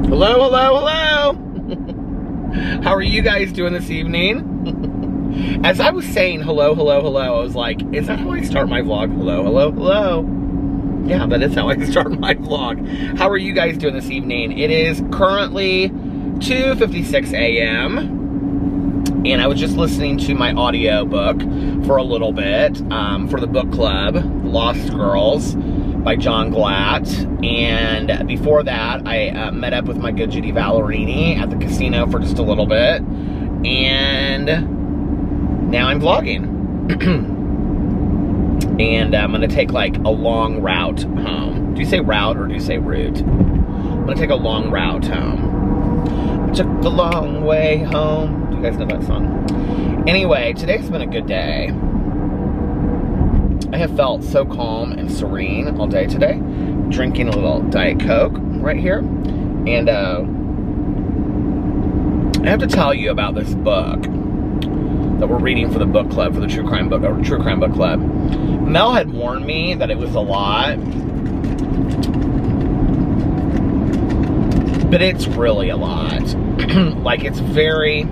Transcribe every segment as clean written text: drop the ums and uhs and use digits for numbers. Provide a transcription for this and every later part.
Hello, hello, hello. How are you guys doing this evening? As I was saying hello, hello, hello, I was like, is that how I start my vlog? Hello, hello, hello. Yeah, that is how I start my vlog. How are you guys doing this evening? It is currently 2:56 a.m. and I was just listening to my audio book for a little bit for the book club, Lost Girls by John Glatt. And before that, I met up with my good Judy Ballerini at the casino for just a little bit. And now I'm vlogging. And I'm gonna take like a long route home. Do you say route or do you say route? I'm gonna take a long route home. I took the long way home. Do you guys know that song? Anyway, today's been a good day. I have felt so calm and serene all day today. Drinking a little Diet Coke right here. And I have to tell you about this book that we're reading for the book club, for the True Crime Book Club. Mel had warned me that it was a lot. But it's really a lot. Like, it's very...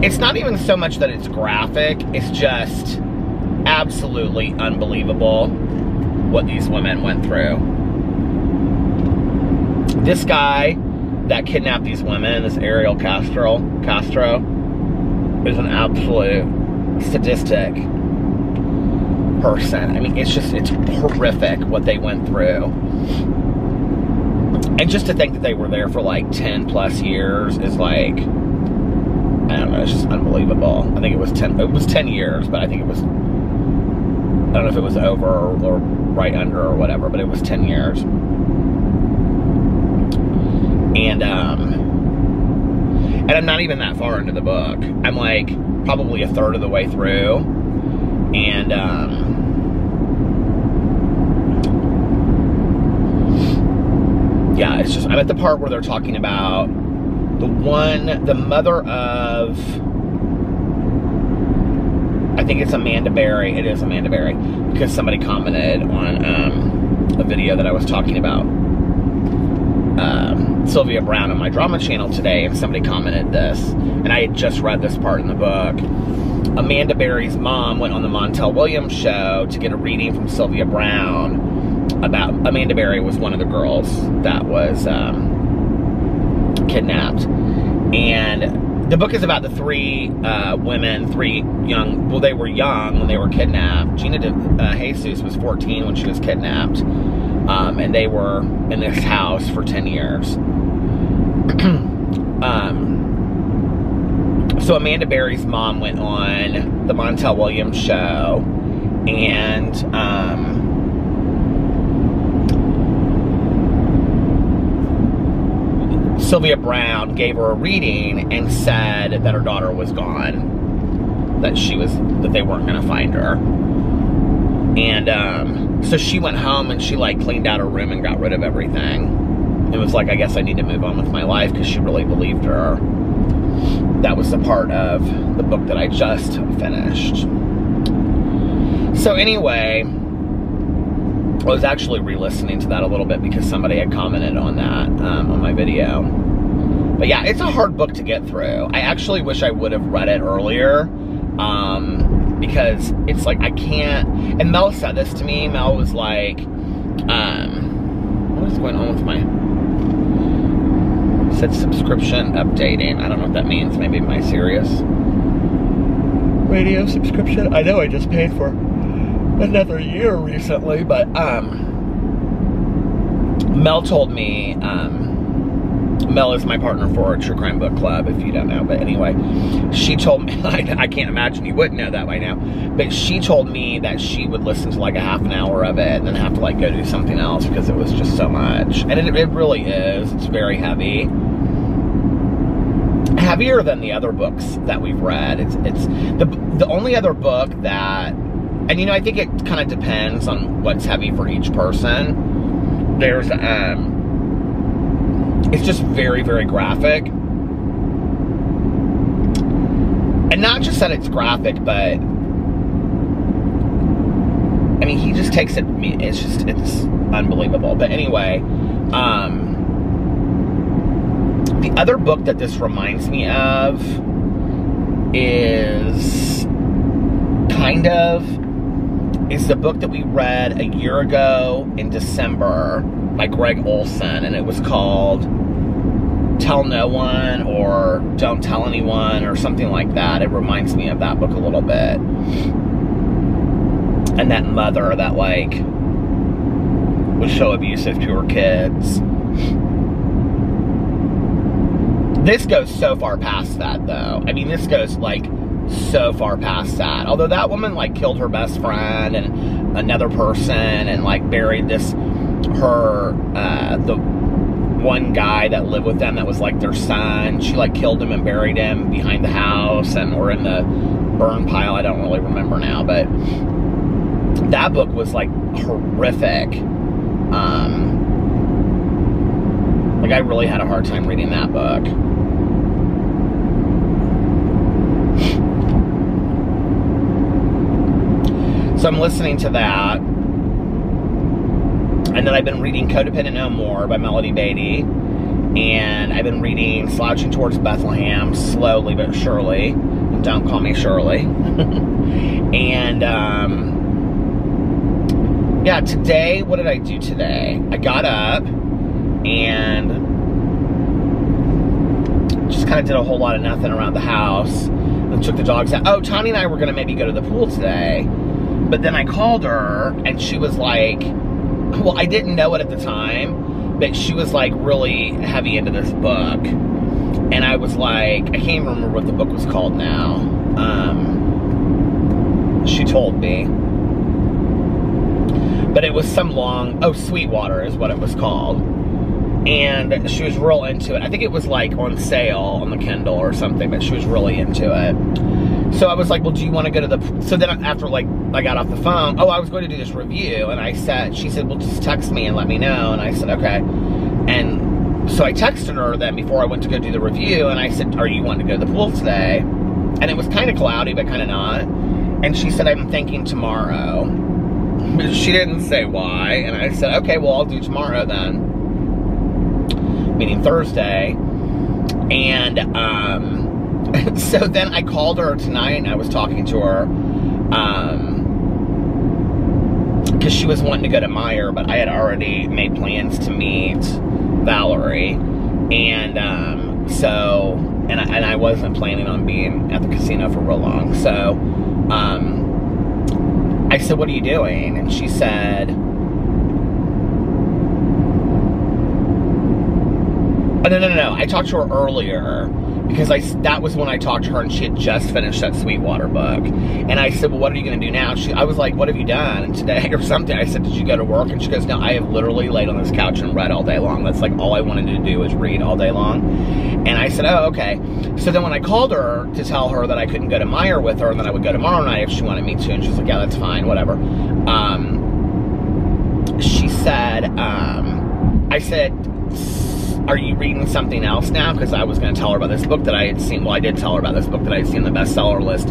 It's not even so much that it's graphic, it's just absolutely unbelievable what these women went through. This guy that kidnapped these women, this Ariel Castro, is an absolute sadistic person. I mean, it's horrific what they went through. And just to think that they were there for like 10 plus years is like, I don't know, it's just unbelievable. I think it was 10 years, but I think it was, I don't know if it was over or right under or whatever, but it was 10 years. And I'm not even that far into the book. I'm like probably a third of the way through. And yeah, it's just, I'm at the part where they're talking about the mother of, I think it's Amanda Berry. It is Amanda Berry, because somebody commented on a video that I was talking about Sylvia Brown on my drama channel today, and somebody commented this, and I had just read this part in the book. Amanda Berry's mom went on the Montel Williams show to get a reading from Sylvia Brown about, Amanda Berry was one of the girls that was kidnapped. And the book is about the three women, three young, well, they were young when they were kidnapped. Gina Jesus was 14 when she was kidnapped. And they were in this house for 10 years. So Amanda Berry's mom went on the Montel Williams show, and Sylvia Brown gave her a reading and said that her daughter was gone, that they weren't going to find her. And so she went home and she like cleaned out her room and got rid of everything. It was like, I guess I need to move on with my life, because she really believed her. That was the part of the book that I just finished. So anyway, I was actually re-listening to that a little bit because somebody had commented on that on my video. But yeah, it's a hard book to get through. I actually wish I would have read it earlier, because it's like I can't. And Mel said this to me. Mel was like, what is going on with my... Said subscription updating. I don't know what that means. Maybe my Sirius radio subscription. I know I just paid for another year recently, but Mel told me, Mel is my partner for a True Crime Book Club, if you don't know, but anyway, she told me, I can't imagine you wouldn't know that by now, but she told me that she would listen to like a half an hour of it and then have to like go do something else because it was just so much. And it really is. It's very heavy. Heavier than the other books that we've read. It's the only other book that, and you know, I think it kind of depends on what's heavy for each person. There's it's just very, very graphic. And not just that it's graphic, but I mean, he just takes it, it's unbelievable. But anyway, Other book that this reminds me of is the book that we read a year ago in December by Greg Olson, and it was called Tell No One or Don't Tell Anyone or something like that. It reminds me of that book a little bit. And that mother that, like, was so abusive to her kids. This goes so far past that, though. I mean, this goes, like, so far past that. Although that woman, like, killed her best friend and another person and, like, buried the one guy that lived with them that was, like, their son. She, like, killed him and buried him behind the house or in the burn pile. I don't really remember now, but that book was, like, horrific. Like, I really had a hard time reading that book. So I'm listening to that. And then I've been reading Codependent No More by Melody Beatty. And I've been reading Slouching Towards Bethlehem, slowly but surely. Don't Call Me Shirley. And, yeah, today, what did I do today? I got up and just kind of did a whole lot of nothing around the house. And took the dogs out. Oh, Tony and I were going to maybe go to the pool today. But then I called her, and she was like, well, I didn't know it at the time, but she was, like, really heavy into this book. And I was like, I can't even remember what the book was called now. She told me. But it was some long, Sweetwater is what it was called. And she was real into it. I think it was, like, on sale on the Kindle or something, but she was really into it. So I was like, well, do you want to go to the... So then after, like, I got off the phone, I was going to do this review, and she said, well, just text me and let me know. And I said, okay. And so I texted her then before I went to go do the review, and I said, are you wanting to go to the pool today? And it was kind of cloudy, but kind of not. And she said, I'm thinking tomorrow. But she didn't say why. And I said, okay, well, I'll do tomorrow then. Meaning Thursday. And, so then I called her tonight and I was talking to her, because she was wanting to go to Meyer, but I had already made plans to meet Valerie, and, and I wasn't planning on being at the casino for real long, so, I said, what are you doing? And she said, oh, no, I talked to her earlier, because that was when I talked to her, and she had just finished that Sweetwater book. And I said, well, what are you going to do now? I was like, what have you done today or something? I said, did you go to work? And she goes, no, I have literally laid on this couch and read all day long. That's like all I wanted to do is read all day long. And I said, oh, okay. So then when I called her to tell her that I couldn't go to Meyer with her and that I would go tomorrow night if she wanted me to, and she was like, yeah, that's fine, whatever. She said, I said, are you reading something else now? Because I was going to tell her about this book that I had seen. Well, I did tell her about this book that I had seen on the bestseller list.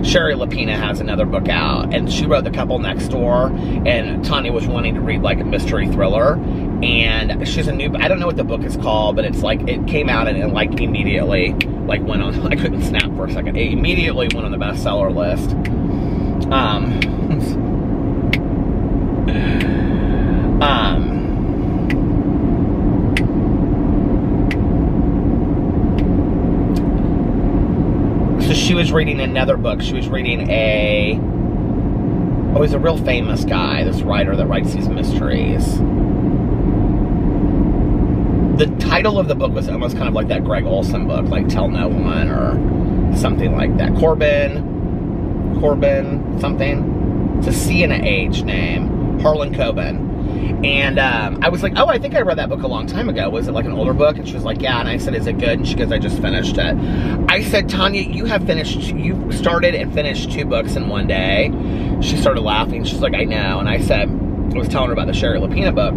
Sherry Lapina has another book out, and she wrote The Couple Next Door, and Tanya was wanting to read, like, a mystery thriller, and she's a new... I don't know what the book is called, but it's, like, it came out and it, like, immediately, like, went on... I couldn't snap for a second. It immediately went on the bestseller list. So she was reading another book. She was reading he's a real famous guy, this writer that writes these mysteries. The title of the book was almost kind of like that Greg Olson book, like Tell No One or something like that. Corbin, something. It's a C and an H name. Harlan Coben. And I was like, oh, I think I read that book a long time ago. Was it like an older book? And she was like, yeah. And I said, is it good? And she goes, I just finished it. I said, Tanya, you started and finished 2 books in one day. She started laughing. She's like, I know. And I said, I was telling her about the Sherry Lapina book.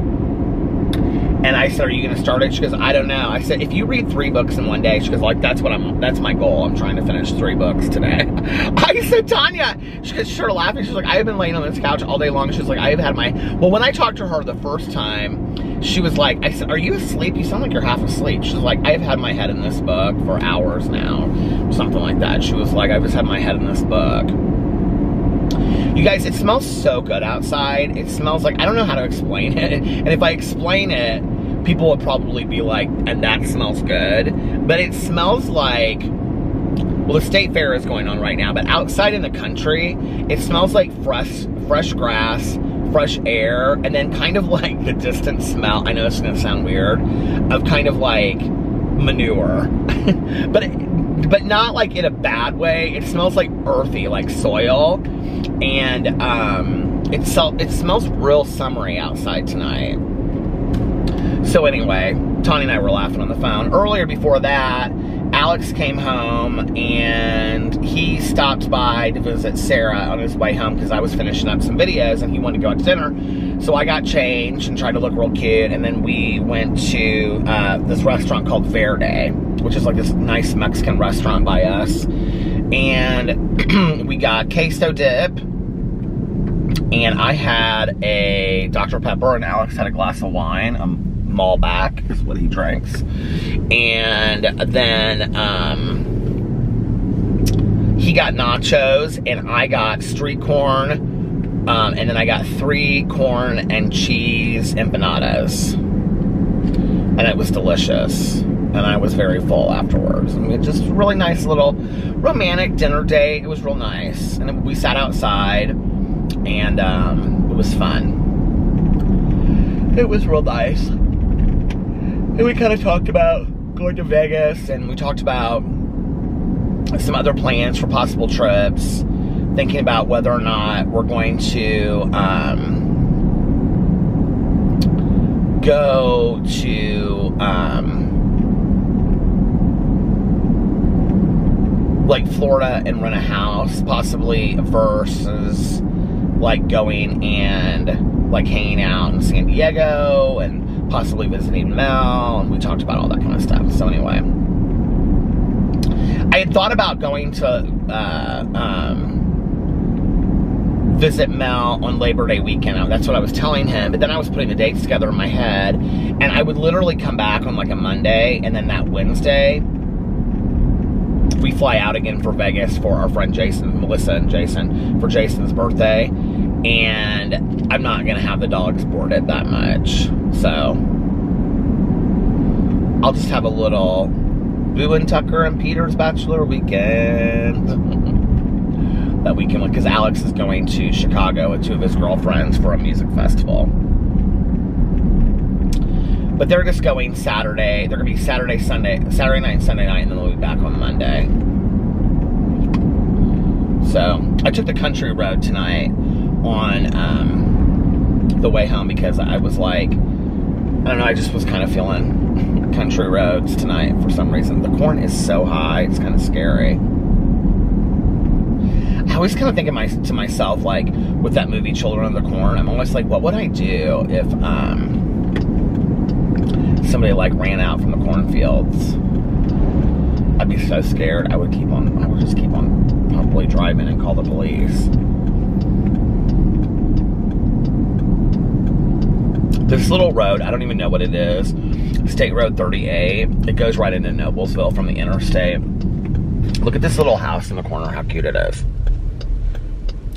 And I said, are you gonna start it? She goes, I don't know. I said, if you read 3 books in one day, she goes, like, that's my goal. I'm trying to finish 3 books today. I said, Tanya, she started laughing. She's like, I've been laying on this couch all day long. She's like, I have had well, when I talked to her the first time, she was like, I said, are you asleep? You sound like you're half asleep. She's like, I've had my head in this book for hours now. Something like that. She was like, I've just had my head in this book. You guys, it smells so good outside. It smells like, I don't know how to explain it. And if I explain it, people would probably be like, and that smells good. But it smells like, well, the state fair is going on right now, but outside in the country, it smells like fresh grass, fresh air, and then kind of like the distant smell, I know it's gonna sound weird, of kind of like manure. but not like in a bad way. It smells like earthy, like soil. And it smells real summery outside tonight. So anyway, Tanya and I were laughing on the phone. Earlier before that, Alex came home and he stopped by to visit Sarah on his way home because I was finishing up some videos and he wanted to go out to dinner. So I got changed and tried to look real cute, and then we went to this restaurant called Verde, which is like this nice Mexican restaurant by us. And we got queso dip, and I had a Dr. Pepper, and Alex had a glass of wine. Malbec is what he drinks. And then he got nachos, and I got street corn, and then I got 3 corn and cheese empanadas. And it was delicious. And I was very full afterwards. I mean, just a really nice little romantic dinner date. It was real nice. And we sat outside, and it was fun. It was real nice. And we kind of talked about going to Vegas, and we talked about some other plans for possible trips, thinking about whether or not we're going to go to like Florida and rent a house, possibly, versus like going and like hanging out in San Diego and possibly visiting Mel. And we talked about all that kind of stuff. So anyway, I had thought about going to visit Mel on Labor Day weekend. That's what I was telling him, but then I was putting the dates together in my head, and I would literally come back on like a Monday, and then that Wednesday we fly out again for Vegas for our friend Jason, Melissa and Jason, for Jason's birthday. And I'm not gonna have the dogs boarded that much, so I'll just have a little Boo and Tucker and Peter's bachelor weekend that weekend, because Alex is going to Chicago with 2 of his girlfriends for a music festival. But they're just going Saturday. They're gonna be Saturday night and Sunday night, and then they'll be back on Monday. So I took the country road tonight on the way home because I was like, I don't know, I just was kind of feeling country roads tonight for some reason. The corn is so high, it's kind of scary. I always kind of think to myself, like, with that movie Children of the Corn, I'm always like, what would I do if somebody like ran out from the cornfields? I'd be so scared. I would just keep on probably driving and call the police. This little road, I don't even know what it is. State Road 38. It goes right into Noblesville from the interstate. Look at this little house in the corner, how cute it is.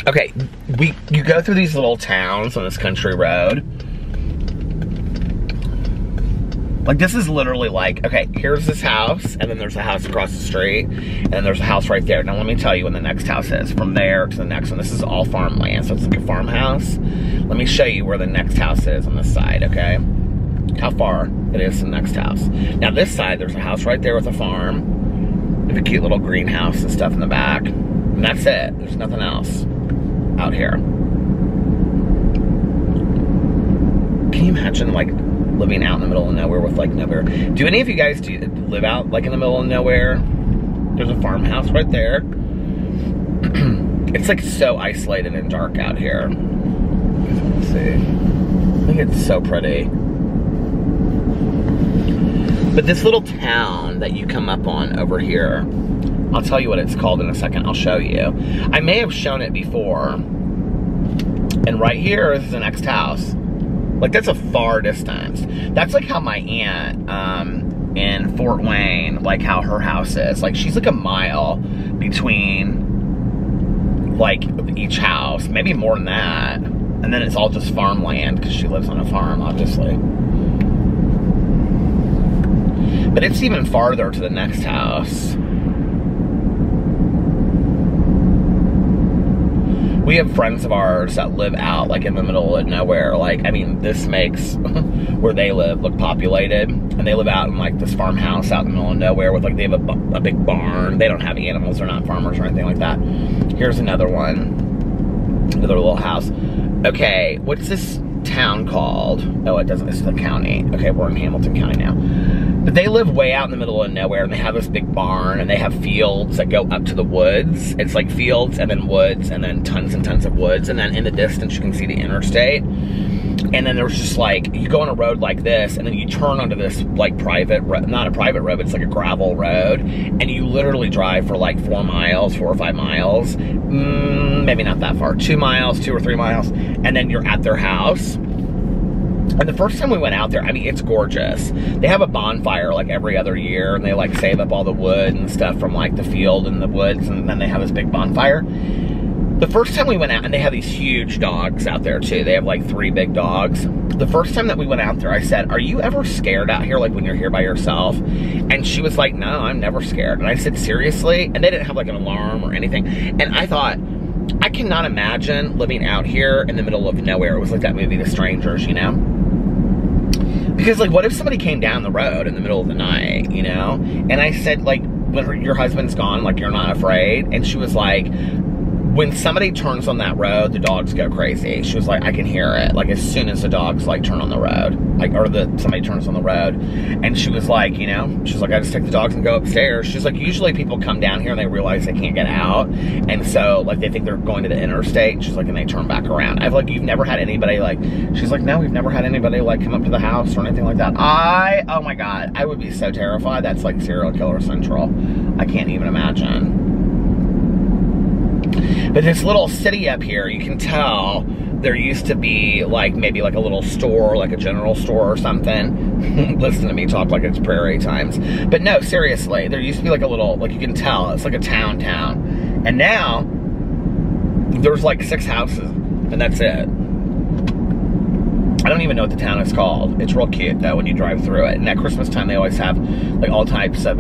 Okay, you go through these little towns on this country road. Like, this is literally like, okay, here's this house, and then there's a house across the street, and then there's a house right there. Now, let me tell you when the next house is. From there to the next one, this is all farmland, so it's like a farmhouse. Let me show you where the next house is on this side, okay? How far it is to the next house. Now, this side, there's a house right there with a farm, with a cute little greenhouse and stuff in the back. And that's it. There's nothing else out here. Can you imagine, like, living out in the middle of nowhere with, like, nowhere? Do any of you guys live out, like, in the middle of nowhere? There's a farmhouse right there. It's, like, so isolated and dark out here. Let's see. I think it's so pretty. But this little town that you come up on over here, I'll tell you what it's called in a second. I'll show you. I may have shown it before. And right here is the next house. Like, that's a far distance. That's like how my aunt in Fort Wayne, like how her house is. Like, she's like a mile between like each house, maybe more than that. And then it's all just farmland because she lives on a farm, obviously. But it's even farther to the next house. We have friends of ours that live out, like, in the middle of nowhere. Like, I mean, this makes where they live look populated. And they live out in, like, this farmhouse out in the middle of nowhere with, like, they have a big barn. They don't have animals. They're not farmers or anything like that. Here's another one. Another little house. Okay, what's this town called? Oh, it doesn't. It's the county. Okay, we're in Hamilton County now. But they live way out in the middle of nowhere, and they have this big barn, and they have fields that go up to the woods. It's like fields, and then woods, and then tons and tons of woods, and then in the distance you can see the interstate. And then there's just like, you go on a road like this, and then you turn onto this like private, not a private road, but it's like a gravel road, and you literally drive for like 4 or 5 miles, maybe not that far, 2 miles, 2 or 3 miles, and then you're at their house. And the first time we went out there, I mean, it's gorgeous. They have a bonfire like every other year, and they like save up all the wood and stuff from like the field and the woods, and then they have this big bonfire. The first time we went out, and they have these huge dogs out there too. They have like 3 big dogs. The first time that we went out there, I said, "Are you ever scared out here, like when you're here by yourself?" And she was like, "No, I'm never scared." And I said, "Seriously?" And they didn't have like an alarm or anything. And I thought, I cannot imagine living out here in the middle of nowhere. It was like that movie, The Strangers, you know? Because, like, what if somebody came down the road in the middle of the night, you know? And I said, like, when your husband's gone, like, you're not afraid? And she was like, when somebody turns on that road, the dogs go crazy. She was like, I can hear it. Like, as soon as the dogs, like, turn on the road. Like, or somebody turns on the road. And she was like, you know, she's like, I just take the dogs and go upstairs. She's like, usually people come down here and they realize they can't get out. And so, like, they think they're going to the interstate. She's like, and they turn back around. I've like, you've never had anybody, like, she's like, no, we've never had anybody, like, come up to the house or anything like that. Oh my God, I would be so terrified. That's like serial killer central. I can't even imagine. But this little city up here, you can tell there used to be like maybe like a little store, like a general store or something. Listen to me talk like it's prairie times. But no, seriously, there used to be like a little, like you can tell, it's like a town. And now, there's like 6 houses, and that's it. I don't even know what the town is called. It's real cute though when you drive through it. And at Christmas time, they always have like all types of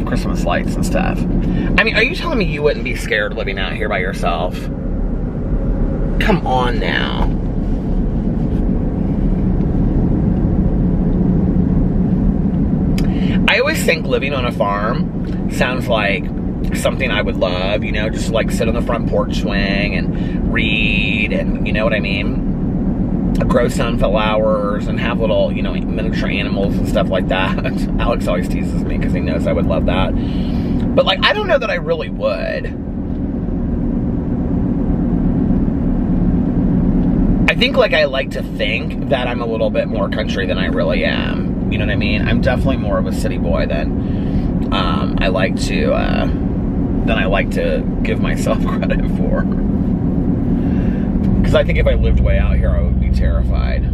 Christmas lights and stuff. I mean, are you telling me you wouldn't be scared living out here by yourself? Come on now. I always think living on a farm sounds like something I would love, you know, just like sit on the front porch swing and read, and you know what I mean? Grow sunflowers and have little, you know, miniature animals and stuff like that. Alex always teases me because he knows I would love that. But, like, I don't know that I really would. I think, like, I like to think that I'm a little bit more country than I really am. You know what I mean? I'm definitely more of a city boy than I like to give myself credit for. Because I think if I lived way out here, I would be terrified.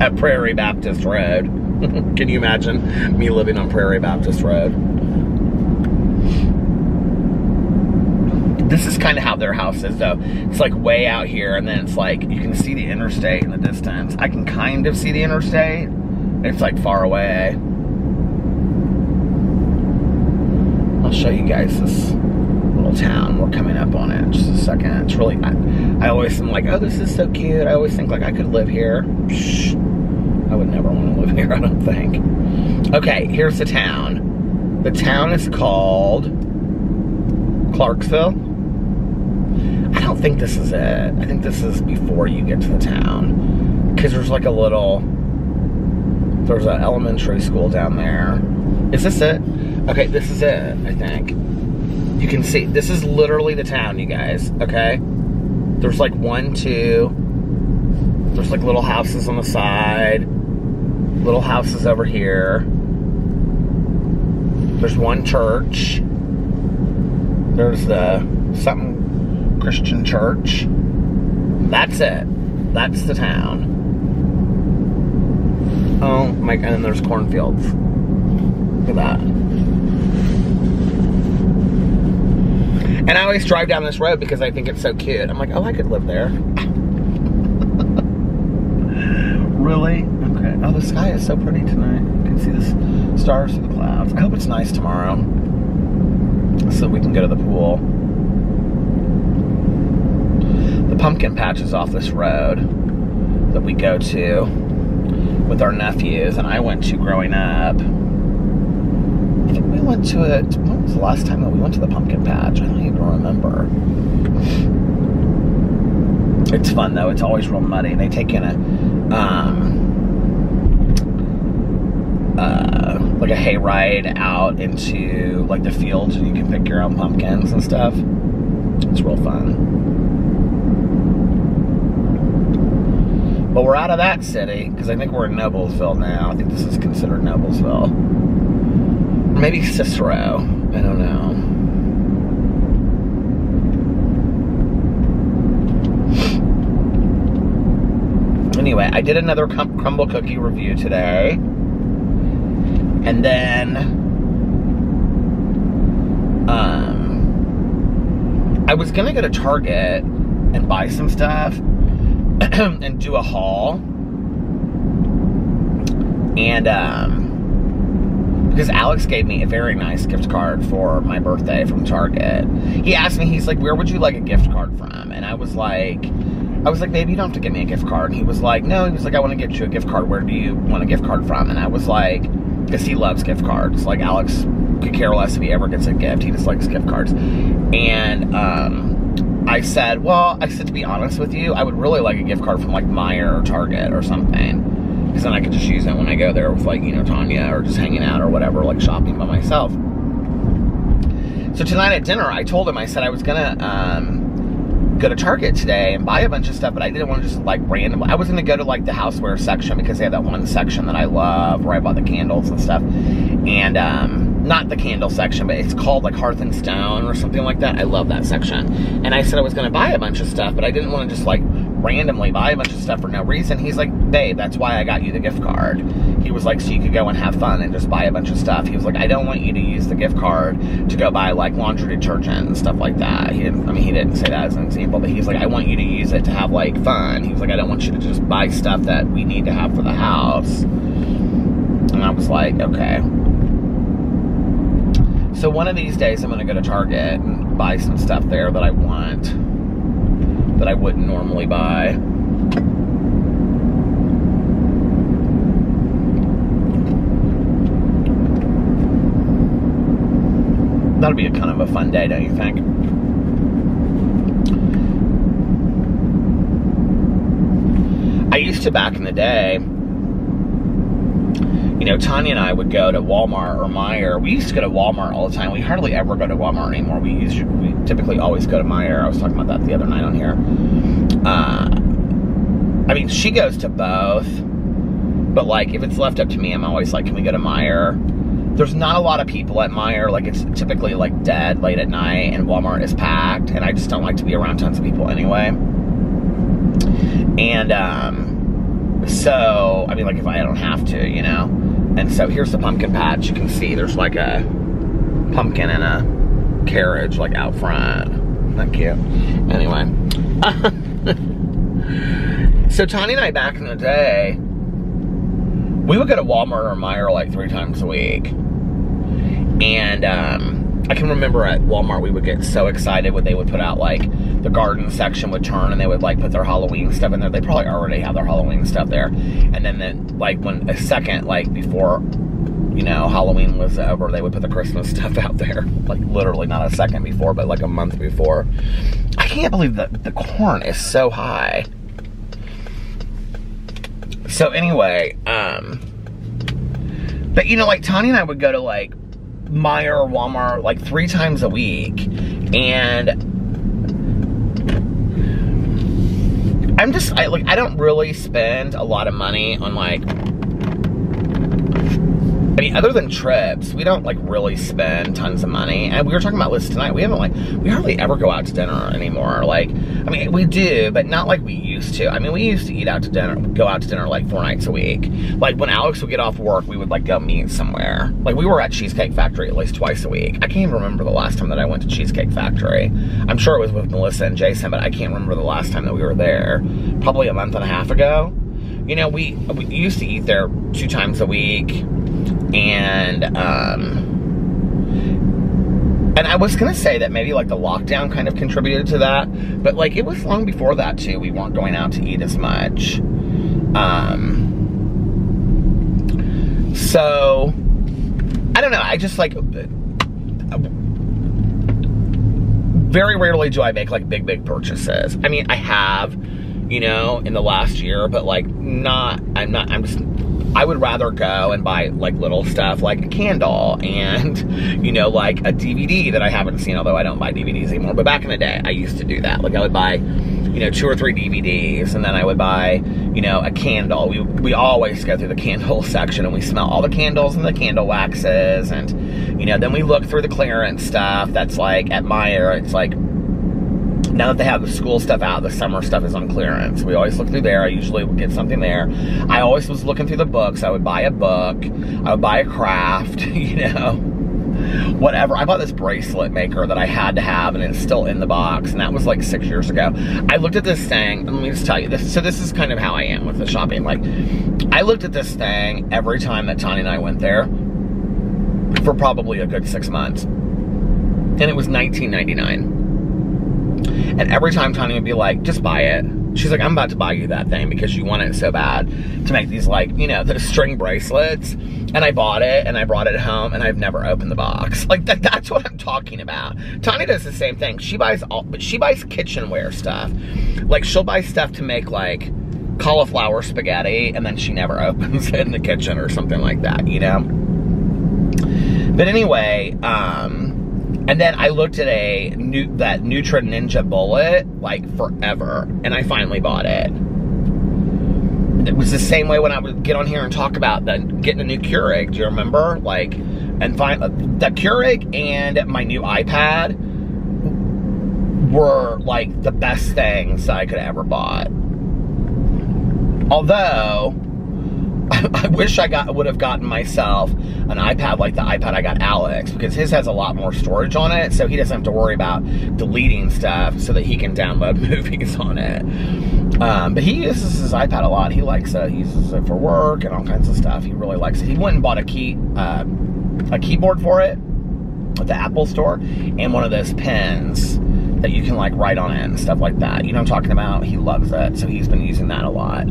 At Prairie Baptist Road. Can you imagine me living on Prairie Baptist Road? This is kind of how their house is, though. It's like way out here, and then it's like, you can see the interstate in the distance. I can kind of see the interstate. It's like far away. I'll show you guys this little town. We're coming up on it in just a second. It's really, I always am like, oh, this is so cute. I always think like I could live here. Psh, I would never want to live here, I don't think. Okay, here's the town. The town is called Clarksville. I don't think this is it. I think this is before you get to the town. Because there's like a little, there's an elementary school down there. Is this it? Okay, this is it, I think. You can see, this is literally the town, you guys, okay? There's like 1, 2, 3, There's like little houses on the side, little houses over here. There's one church. There's the something Christian church. That's it. That's the town. Oh my, and then there's cornfields. Look at that. And I always drive down this road because I think it's so cute. I'm like, oh, I could live there. Really? Okay. Oh, the sky is so pretty tonight. You can see the stars through the clouds. I hope it's nice tomorrow so we can go to the pool. The pumpkin patch is off this road that we go to with our nephews, and I went to growing up. I think we went to it. When was the last time that we went to the pumpkin patch? I don't even remember. It's fun though. It's always real muddy. They take in like a hayride out into like the fields, and you can pick your own pumpkins and stuff. It's real fun. But we're out of that city because I think we're in Noblesville now. I think this is considered Noblesville. Or maybe Cicero. I don't know. Anyway, I did another crumble cookie review today. And then I was gonna go to Target and buy some stuff and do a haul. And because Alex gave me a very nice gift card for my birthday from Target. He asked me, he's like, where would you like a gift card from? And I was like, baby, you don't have to give me a gift card. And he was like, no, he was like, I want to get you a gift card. Where do you want a gift card from? And I was like, because he loves gift cards. Like, Alex could care less if he ever gets a gift. He just likes gift cards. And I said, to be honest with you, I would really like a gift card from like Meijer or Target or something. Because then I could just use it when I go there with like, you know, Tanya, or just hanging out or whatever, like shopping by myself. So tonight at dinner, I told him, I said I was gonna go to Target today and buy a bunch of stuff, but I didn't want to just like randomly. I was gonna go to like the houseware section because they have that one section that I love where I bought the candles and stuff. And not the candle section, but it's called like Hearth and Stone or something like that. I love that section. And I said I was gonna buy a bunch of stuff, but I didn't want to just like randomly buy a bunch of stuff for no reason. He's like, babe, that's why I got you the gift card. He was like, so you could go and have fun and just buy a bunch of stuff. He was like, I don't want you to use the gift card to go buy like laundry detergent and stuff like that. He didn't say that as an example, but he's like, I want you to use it to have like fun. He was like, I don't want you to just buy stuff that we need to have for the house. And I was like, okay. So one of these days I'm gonna go to Target and buy some stuff there that I want, that I wouldn't normally buy. That'll be a kind of a fun day, don't you think? I used to, back in the day, you know, Tanya and I would go to Walmart or Meijer. We used to go to Walmart all the time. We hardly ever go to Walmart anymore. We typically always go to Meijer. I was talking about that the other night on here. I mean, she goes to both, but like, if it's left up to me, I'm always like, can we go to Meijer? There's not a lot of people at Meijer. Like, it's typically like dead late at night, and Walmart is packed, and I just don't like to be around tons of people anyway. And so, I mean, like, if I don't have to, you know. And so here's the pumpkin patch. You can see there's like a pumpkin in a carriage like out front. Isn't that cute? Anyway. So Tanya and I, back in the day, we would go to Walmart or Meijer like 3 times a week. And I can remember at Walmart we would get so excited when they would put out like the garden section would turn and they would like put their Halloween stuff in there. They probably already have their Halloween stuff there. And then like when a second like before, you know, Halloween was over, they would put the Christmas stuff out there. Like literally not a second before, but like a month before. I can't believe that the corn is so high. So anyway, but you know, like Tanya and I would go to like Meijer or Walmart like 3 times a week, and I don't really spend a lot of money on like, I mean, other than trips, we don't like really spend tons of money. And we were talking about this tonight. We hardly ever go out to dinner anymore. Like, I mean, we do, but not like we used to. I mean, we used to go out to dinner like 4 nights a week. Like when Alex would get off work, we would like go meet somewhere. Like we were at Cheesecake Factory at least twice a week. I can't even remember the last time that I went to Cheesecake Factory. I'm sure it was with Melissa and Jason, but I can't remember the last time that we were there. Probably a month and a half ago. You know, we used to eat there 2 times a week. And I was gonna say that maybe like the lockdown kind of contributed to that, but like it was long before that too. We weren't going out to eat as much. So I don't know. I just like very rarely do I make like big purchases. I mean, I have, you know, in the last year, but like I would rather go and buy like little stuff like a candle and, you know, like a DVD that I haven't seen, although I don't buy DVDs anymore. But back in the day, I used to do that. Like I would buy, you know, 2 or 3 DVDs, and then I would buy, you know, a candle. We always go through the candle section and we smell all the candles and the candle waxes, and, you know, then we look through the clearance stuff that's like at Meijer. It's like, now that they have the school stuff out, the summer stuff is on clearance. We always look through there. I usually would get something there. I always was looking through the books. I would buy a book. I would buy a craft, you know, whatever. I bought this bracelet maker that I had to have, and it's still in the box, and that was like 6 years ago. I looked at this thing, and let me just tell you this. So this is kind of how I am with the shopping. Like, I looked at this thing every time that Tanya and I went there for probably a good 6 months, and it was $19.99. And every time Tanya would be like, just buy it. She's like, I'm about to buy you that thing because you want it so bad to make these, like, you know, the string bracelets. And I bought it and I brought it home and I've never opened the box. Like that's what I'm talking about. Tanya does the same thing. She buys kitchenware stuff. Like she'll buy stuff to make like cauliflower spaghetti and then she never opens it in the kitchen or something like that, you know? But anyway, and then I looked at that Nutra Ninja bullet like forever, and I finally bought it. It was the same way when I would get on here and talk about getting a new Keurig. Do you remember? Like, and the Keurig and my new iPad were like the best things that I could have ever bought. Although I wish I would have gotten myself an iPad like the iPad I got Alex, because his has a lot more storage on it, so he doesn't have to worry about deleting stuff so that he can download movies on it. But he uses his iPad a lot. He likes it. He uses it for work and all kinds of stuff. He really likes it. He went and bought a keyboard for it at the Apple store, and one of those pens that you can like write on it and stuff like that. You know what I'm talking about? He loves it, so he's been using that a lot.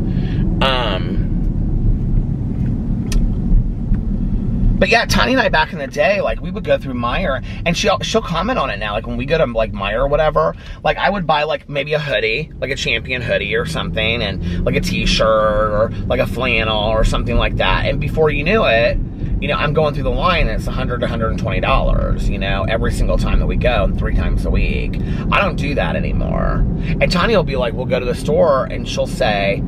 But yeah, Tanya and I back in the day, like we would go through Meijer, and she'll comment on it now. Like when we go to like Meijer or whatever, like I would buy like maybe a hoodie, like a Champion hoodie or something, and like a t-shirt or like a flannel or something like that. And before you knew it, you know, I'm going through the line and it's $100 to $120, you know, every single time that we go, and 3 times a week. I don't do that anymore. And Tanya will be like, we'll go to the store, and she'll say,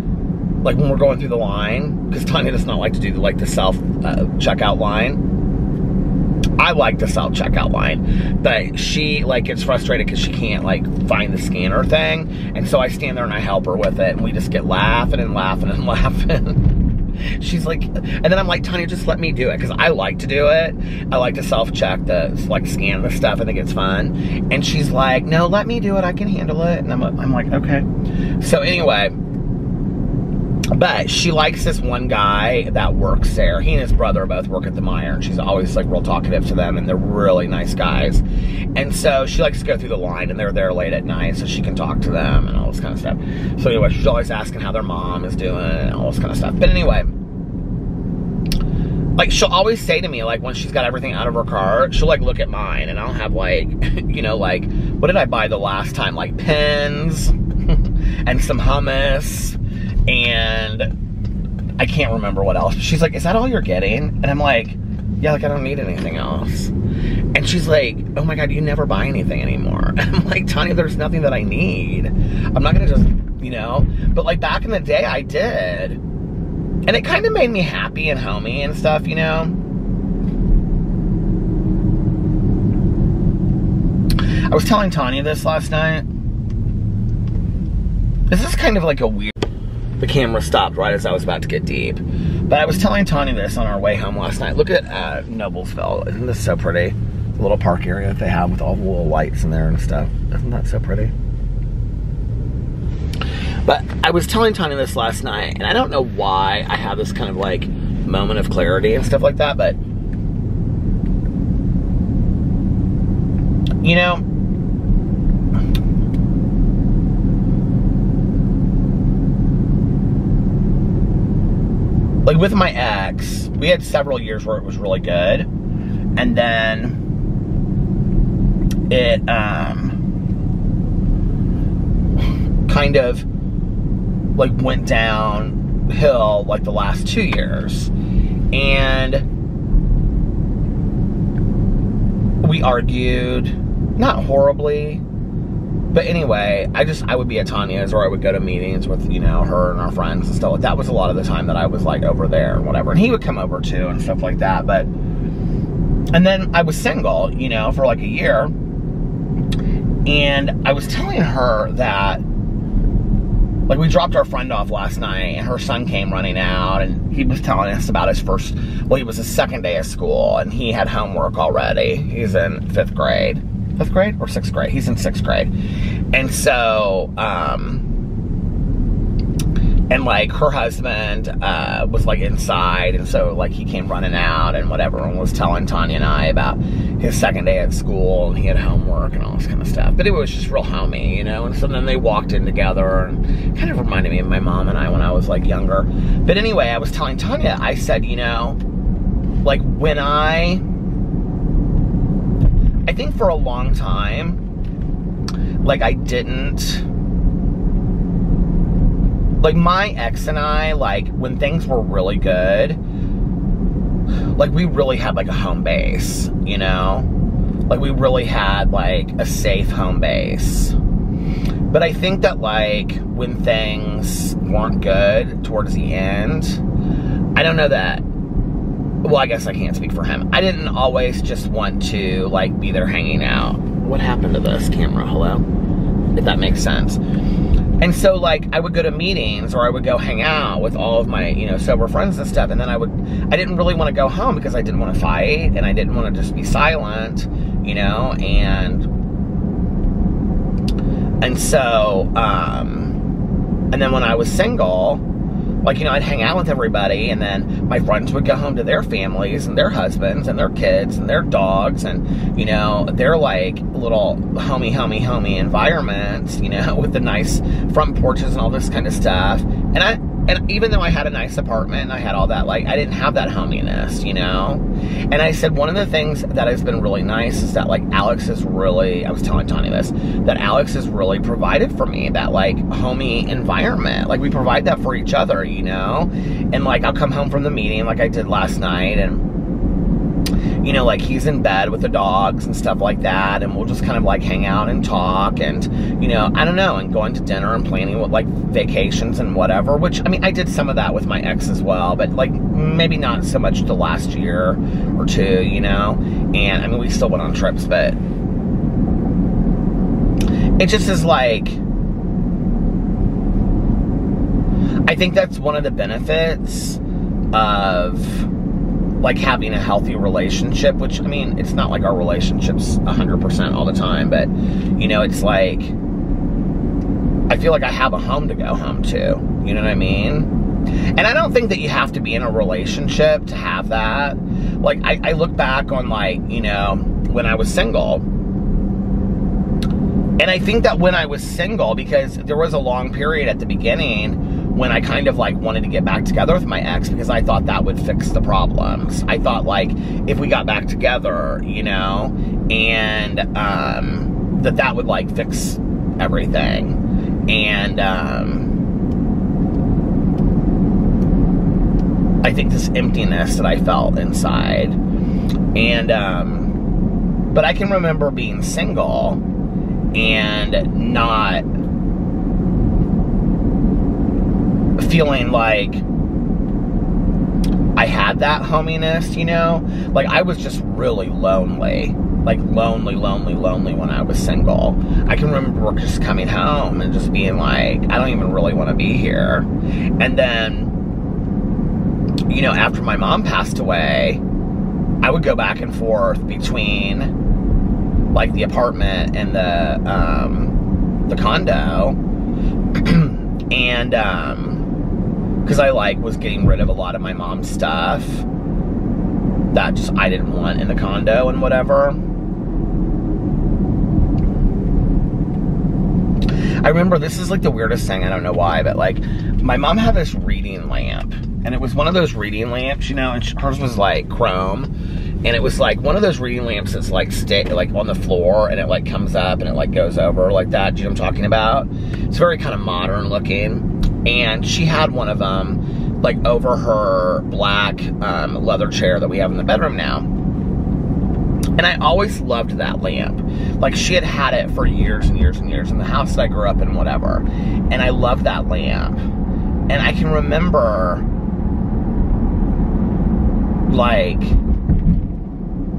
like when we're going through the line, because Tanya does not like to do like the self checkout line. I like the self checkout line, but she like gets frustrated because she can't like find the scanner thing, and so I stand there and I help her with it, and we just get laughing and laughing and laughing. She's like, and then I'm like, Tanya, just let me do it, because I like to do it. I like to self check like scan the stuff. I think it's fun. And she's like, no, let me do it. I can handle it. And I'm like, okay. So anyway. But she likes this one guy that works there. He and his brother both work at the Meijer, and she's always like real talkative to them, and they're really nice guys. And so she likes to go through the line, and they're there late at night so she can talk to them and all this kind of stuff. So anyway, she's always asking how their mom is doing and all this kind of stuff. But anyway, like she'll always say to me, like when she's got everything out of her cart, she'll like look at mine, and I'll have like, you know, like, what did I buy the last time? Like pens and some hummus. And I can't remember what else. She's like, is that all you're getting? And I'm like, yeah, like I don't need anything else. And she's like, oh my God, you never buy anything anymore. And I'm like, Tanya, there's nothing that I need. I'm not gonna just you know? But like back in the day, I did. And it kind of made me happy and homey and stuff, you know? I was telling Tanya this last night. This is kind of like a weird... The camera stopped right as I was about to get deep. But I was telling Tanya this on our way home last night. Look at Noblesville. Isn't this so pretty? The little park area that they have with all the little lights in there and stuff. Isn't that so pretty? But I was telling Tanya this last night, and I don't know why I have this kind of like moment of clarity and stuff like that, but you know, like with my ex, we had several years where it was really good, and then it kind of like went downhill like the last 2 years, and we argued, not horribly, but anyway, I would be at Tanya's, or I would go to meetings with, you know, her and our friends and stuff. That was a lot of the time that I was like over there and whatever, and he would come over too and stuff like that. But and then I was single, you know, for like a year, and I was telling her that, like, we dropped our friend off last night, and her son came running out, and he was telling us about his first, well, it was his second day of school, and he had homework already. He's in 5th grade. 5th grade or 6th grade? He's in 6th grade. And so, and like her husband was like inside, and so like he came running out and whatever, and was telling Tanya and I about his second day at school, and he had homework and all this kind of stuff. But it was just real homey, you know. And so then they walked in together, and kind of reminded me of my mom and I when I was like younger. But anyway, I was telling Tanya, I said, you know, like when I think for a long time, like I didn't, like my ex and I, like when things were really good, like we really had like a home base, you know? Like we really had like a safe home base. But I think that like when things weren't good towards the end, I don't know that, well, I guess I can't speak for him. I didn't always just want to like be there hanging out. What happened to this camera? Hello? If that makes sense. And so, like, I would go to meetings, or I would go hang out with all of my, you know, sober friends and stuff, and then I didn't really want to go home because I didn't want to fight, and I didn't want to just be silent, you know, and so, and then when I was single, like, you know, I'd hang out with everybody, and then my friends would go home to their families and their husbands and their kids and their dogs, and, you know, they're like little homey environments, you know, with the nice front porches and all this kind of stuff. And even though I had a nice apartment and I had all that, like, I didn't have that hominess, you know? And I said, one of the things that has been really nice is that, like, Alex is really, I was telling Tanya this, that Alex has really provided for me that, like, homey environment. Like, we provide that for each other, you know? And, like, I'll come home from the meeting like I did last night, and, you know, like, he's in bed with the dogs and stuff like that, and we'll just kind of, like, hang out and talk, and, you know, I don't know, and going to dinner and planning what, like, vacations and whatever, which, I mean, I did some of that with my ex as well, but, like, maybe not so much the last year or two, you know, and, I mean, we still went on trips, but it just is, like, I think that's one of the benefits of, like, having a healthy relationship, which, I mean, it's not like our relationship's 100% all the time, but, you know, it's like, I feel like I have a home to go home to, you know what I mean? And I don't think that you have to be in a relationship to have that. Like, I look back on, like, you know, when I was single, and I think that when I was single, because there was a long period at the beginning when I kind of, like, wanted to get back together with my ex because I thought that would fix the problems. I thought, like, if we got back together, you know, and that would, like, fix everything. And I think this emptiness that I felt inside. And but I can remember being single and not feeling like I had that hominess, you know? Like, I was just really lonely. Like, lonely when I was single. I can remember just coming home and just being like, I don't even really want to be here. And then, you know, after my mom passed away, I would go back and forth between, like, the apartment and the condo. And, because I, like, was getting rid of a lot of my mom's stuff that just I didn't want in the condo and whatever. I remember, this is like the weirdest thing, I don't know why, but like, my mom had this reading lamp, and it was one of those reading lamps, you know, and hers was like chrome, and it was like one of those reading lamps that's like like on the floor, and it like comes up and it like goes over like that. Do you know what I'm talking about? It's very kind of modern looking, and she had one of them like over her black leather chair that we have in the bedroom now. And I always loved that lamp. Like, she had it for years and years and years in the house that I grew up in, whatever. And I loved that lamp. And I can remember, like,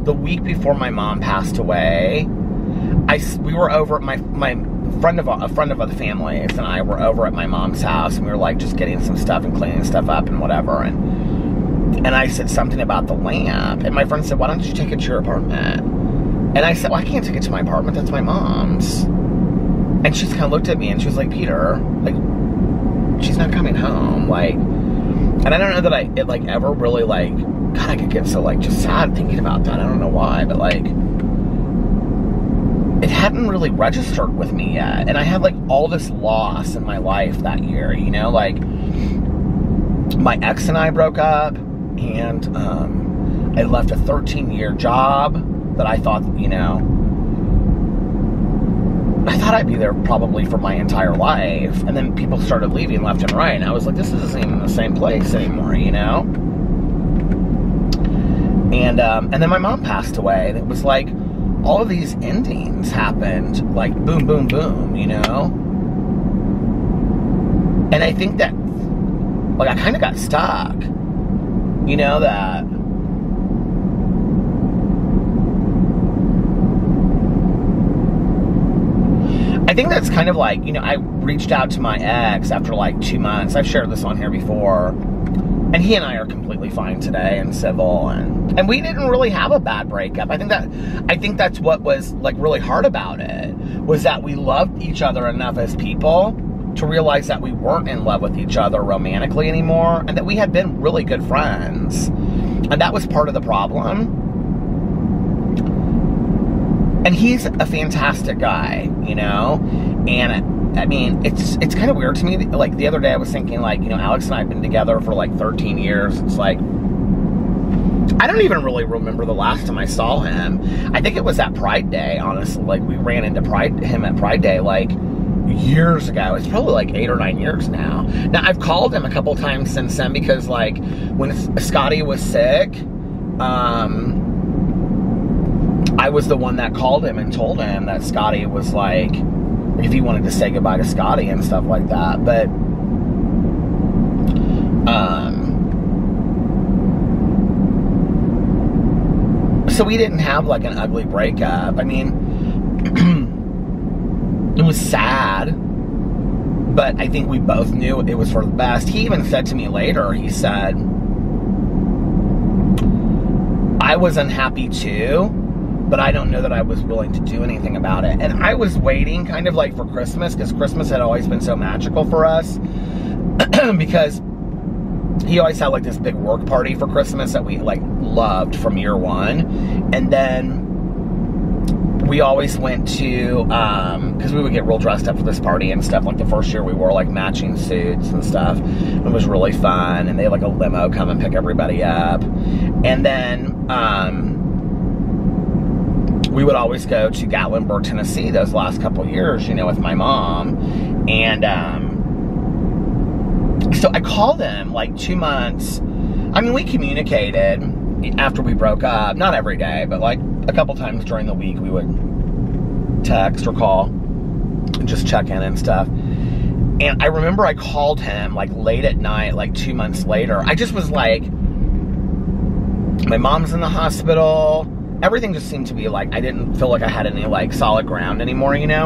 the week before my mom passed away, we were over at a friend of the families and I were over at my mom's house, and we were like just getting some stuff and cleaning stuff up and whatever. And I said something about the lamp, and my friend said, why don't you take it to your apartment? And I said, well, I can't take it to my apartment, that's my mom's. And she just kind of looked at me and she was like, Peter, like, she's not coming home, like. And I don't know that it like ever really like, God, I could get so like just sad thinking about that. I don't know why, but like, it hadn't really registered with me yet. And I had like all this loss in my life that year, you know, like my ex and I broke up, and I left a 13-year job that I thought, you know, I thought I'd be there probably for my entire life. And then people started leaving left and right, and I was like, this isn't even the same place anymore, you know? And then my mom passed away, and it was like, all of these endings happened, like, boom, boom, boom, you know? And I think that, like, I kind of got stuck, you know, that I think that's kind of like, you know, I reached out to my ex after like 2 months. I've shared this on here before. And he and I are completely fine today and civil, and we didn't really have a bad breakup. I think that's what was like really hard about it, was that we loved each other enough as people to realize that we weren't in love with each other romantically anymore, and that we had been really good friends. And that was part of the problem. And he's a fantastic guy, you know? And I mean, it's kind of weird to me. Like, the other day I was thinking, like, you know, Alex and I have been together for like 13 years. It's like, I don't even really remember the last time I saw him. I think it was that Pride Day, honestly. Like, we ran into him at Pride Day, like, years ago. It's probably like 8 or 9 years now. Now, I've called him a couple times since then, because, like, when Scotty was sick, I was the one that called him and told him that Scotty was, like, if he wanted to say goodbye to Scotty and stuff like that. But, so we didn't have, like, an ugly breakup. I mean, it was sad, but I think we both knew it was for the best. He even said to me later, he said, I was unhappy too, but I don't know that I was willing to do anything about it. And I was waiting kind of like for Christmas, because Christmas had always been so magical for us, because he always had like this big work party for Christmas that we like loved from year one. And then we always went to, because we would get real dressed up for this party and stuff. Like, the first year we wore like matching suits and stuff. It was really fun. And they had like a limo come and pick everybody up. And then we would always go to Gatlinburg, Tennessee those last couple years, you know, with my mom. And so I called him like 2 months. I mean, we communicated after we broke up, not every day, but like a couple times during the week we would text or call and just check in and stuff. And I remember I called him like late at night, like 2 months later. I just was like, my mom's in the hospital. Everything just seemed to be like, I didn't feel like I had any like solid ground anymore, you know?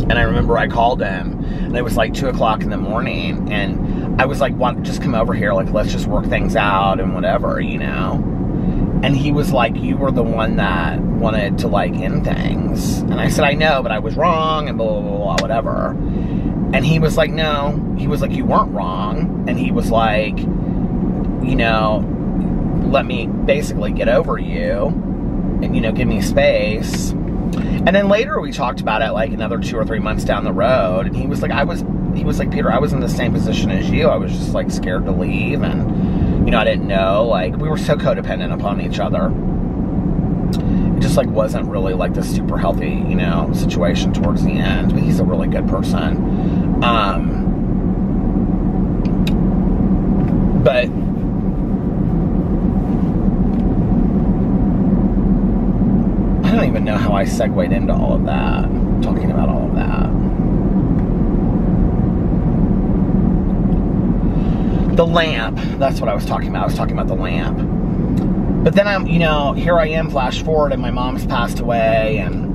And I remember I called him, and it was like 2 o'clock in the morning, and I was like, just come over here, like, let's just work things out and whatever, you know? And he was like, you were the one that wanted to like end things. And I said, I know, but I was wrong, and blah, blah, blah, blah, whatever. And he was like, no. He was like, you weren't wrong. And he was like, you know, let me basically get over you and, you know, give me space. And then later we talked about it like another 2 or 3 months down the road. And he was like, Peter, I was in the same position as you. I was just like scared to leave. And, you know, I didn't know, like, we were so codependent upon each other. It just like wasn't really like this super healthy, you know, situation towards the end. But he's a really good person. But I don't even know how I segued into all of that, talking about all of that. The lamp, that's what I was talking about. I was talking about the lamp. But then I'm, you know, here I am, flash forward, and my mom's passed away, and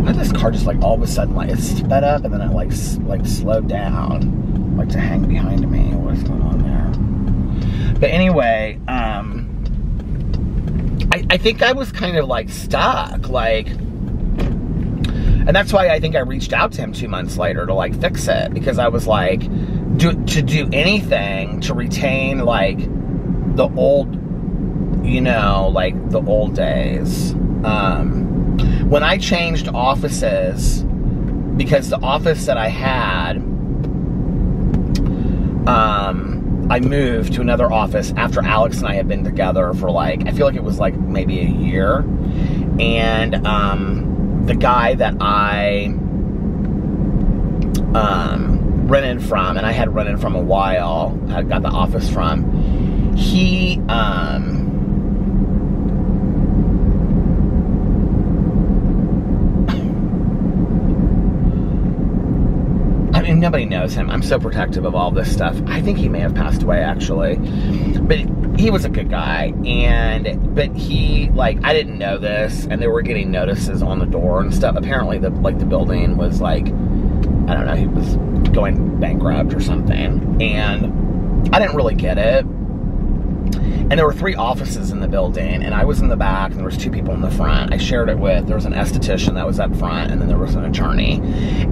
why did this car just like all of a sudden, like, it sped up and then it like slowed down, like to hang behind me. What's going on there? But anyway, I think I was kind of like stuck, like, and that's why I think I reached out to him 2 months later to like fix it, because I was like, to do anything to retain like the old, you know, like the old days. When I changed offices, because the office that I had, I moved to another office after Alex and I had been together for like, I feel like it was like maybe a year. And the guy that I rented from, and I had rented from a while, I got the office from, he I mean, nobody knows him. I'm so protective of all this stuff. I think he may have passed away, actually. But he was a good guy. But he, like, I didn't know this, and they were getting notices on the door and stuff. Apparently, the building was, like, I don't know, he was going bankrupt or something. And I didn't really get it. And there were 3 offices in the building, and I was in the back, and there was 2 people in the front. I shared it with, there was an esthetician that was up front, and then there was an attorney.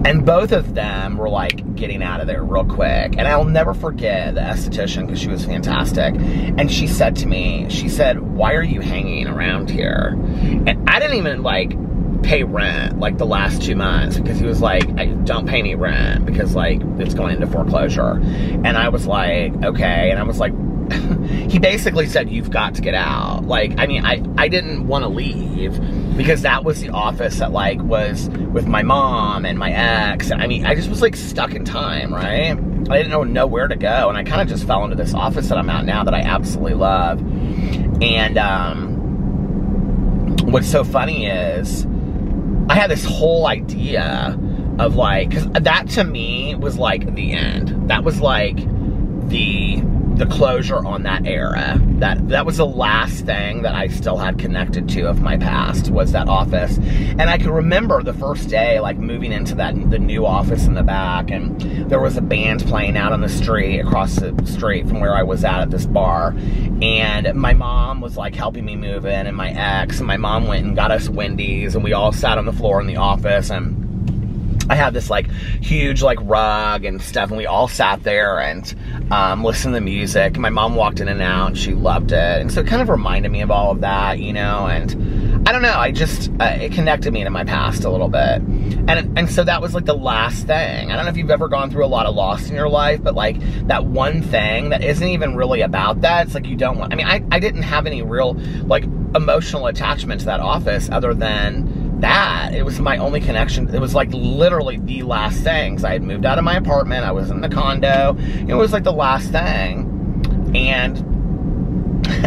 And both of them were like getting out of there real quick. And I'll never forget the esthetician, because she was fantastic. And she said to me, she said, why are you hanging around here? And I didn't even like pay rent like the last 2 months, because he was like, I don't pay any rent because like it's going into foreclosure. And I was like, okay. And I was like, he basically said, you've got to get out. Like, I mean, I didn't want to leave, because that was the office that like was with my mom and my ex. I mean, I just was like stuck in time, right? I didn't know where to go, and I kind of just fell into this office that I'm at now that I absolutely love. And what's so funny is I had this whole idea of like, because that to me was like the end. That was like the closure on that era. That was the last thing that I still had connected to of my past, was that office. And I can remember the first day, like moving into the new office in the back, and there was a band playing out on the street, across the street from where I was at this bar. And my mom was like helping me move in, and my ex, and my mom went and got us Wendy's, and we all sat on the floor in the office, and I had this like huge like rug and stuff, and we all sat there and listened to music. My mom walked in and out, and she loved it, and so it kind of reminded me of all of that, you know. And I don't know, I just it connected me to my past a little bit, and so that was like the last thing. I don't know if you've ever gone through a lot of loss in your life, but like that one thing that isn't even really about that, it's like you don't want. I mean, I didn't have any real like emotional attachment to that office other than that. It was my only connection. It was like literally the last thing. I had moved out of my apartment. I was in the condo. It was like the last thing. And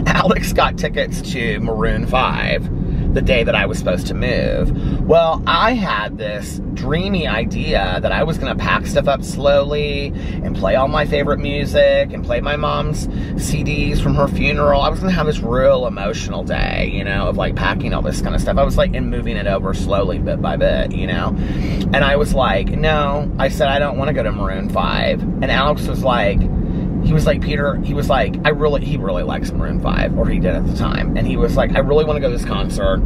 Alex got tickets to Maroon 5. the day that I was supposed to move. Well, I had this dreamy idea that I was gonna pack stuff up slowly and play all my favorite music and play my mom's CDs from her funeral. I was gonna have this real emotional day, you know, of like packing all this kind of stuff. I was like, and moving it over slowly bit by bit, you know? And I was like, no, I said, I don't wanna go to Maroon 5. And Alex was like, Peter, he was like, he really likes Maroon 5, or he did at the time. And he was like, I really want to go to this concert.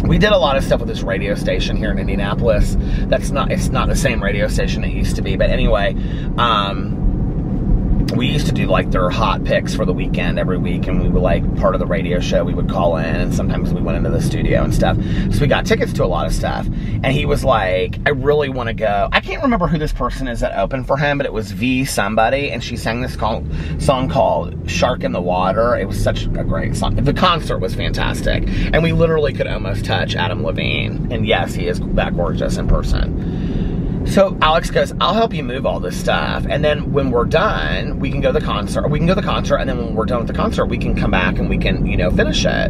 We did a lot of stuff with this radio station here in Indianapolis. It's not the same radio station it used to be. But anyway, we used to do like their hot picks for the weekend every week, and we would like part of the radio show we would call in, and sometimes we went into the studio and stuff. So we got tickets to a lot of stuff, and he was like, I really want to go. I can't remember who this person is that opened for him, but it was V somebody, and she sang this song called Shark in the Water. It was such a great song. The concert was fantastic, and we literally could almost touch Adam Levine, and yes, he is that gorgeous in person. So Alex goes, I'll help you move all this stuff, and then when we're done, we can go to the concert. We can go to the concert, and then when we're done with the concert, we can come back and we can, you know, finish it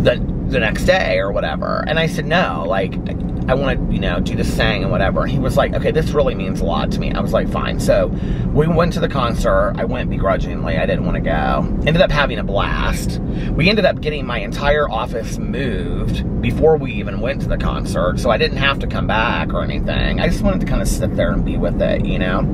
the next day or whatever. And I said, no, like, I want to, you know, do this thing and whatever. And he was like, okay, this really means a lot to me. I was like, fine. So we went to the concert. I went begrudgingly. I didn't want to go. Ended up having a blast. We ended up getting my entire office moved before we even went to the concert. So I didn't have to come back or anything. I just wanted to kind of sit there and be with it, you know?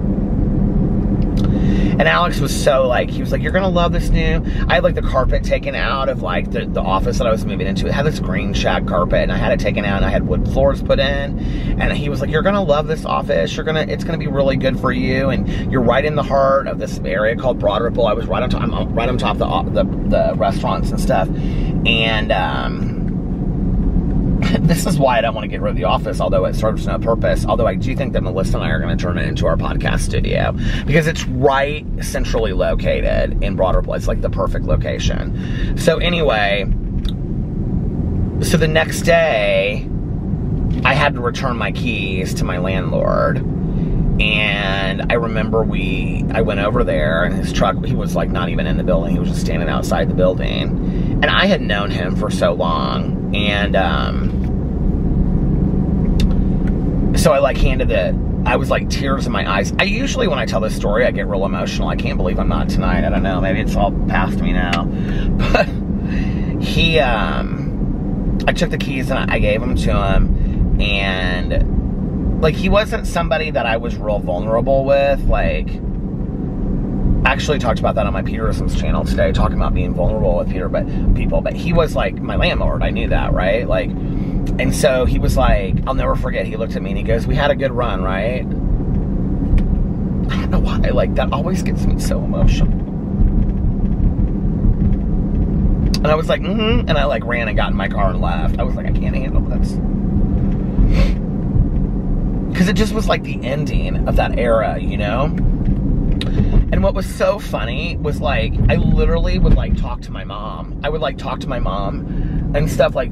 And Alex was so like, he was like, you're gonna love this new, I had like the carpet taken out of like the office that I was moving into. It had this green shag carpet, and I had it taken out, and I had wood floors put in. And he was like, you're gonna love this office. It's gonna be really good for you. And you're right in the heart of this area called Broad Ripple. I was right on top, I'm right on top of the restaurants and stuff. And, this is why I don't want to get rid of the office, although it serves no purpose. Although I do think that Melissa and I are going to turn it into our podcast studio, because it's right centrally located in Broad Ripple. It's like the perfect location. So anyway, so the next day, I had to return my keys to my landlord. And I remember I went over there, and his truck, he was like not even in the building. He was just standing outside the building. And I had known him for so long. And so I like handed it. I was like tears in my eyes. I usually, when I tell this story, I get real emotional. I can't believe I'm not tonight. I don't know. Maybe it's all past me now. But he, I took the keys and I gave them to him. And like, he wasn't somebody that I was real vulnerable with. Like, I actually talked about that on my Peterson's channel today, talking about being vulnerable with people. But he was like my landlord. I knew that, right? Like, and so he was like, I'll never forget. He looked at me and he goes, we had a good run, right? I don't know why. Like, that always gets me so emotional. And I was like, and I like ran and got in my car and left. I was like, I can't handle this. Because it just was like the ending of that era, you know? And what was so funny was like, I literally would like talk to my mom. I would like talk to my mom and stuff like,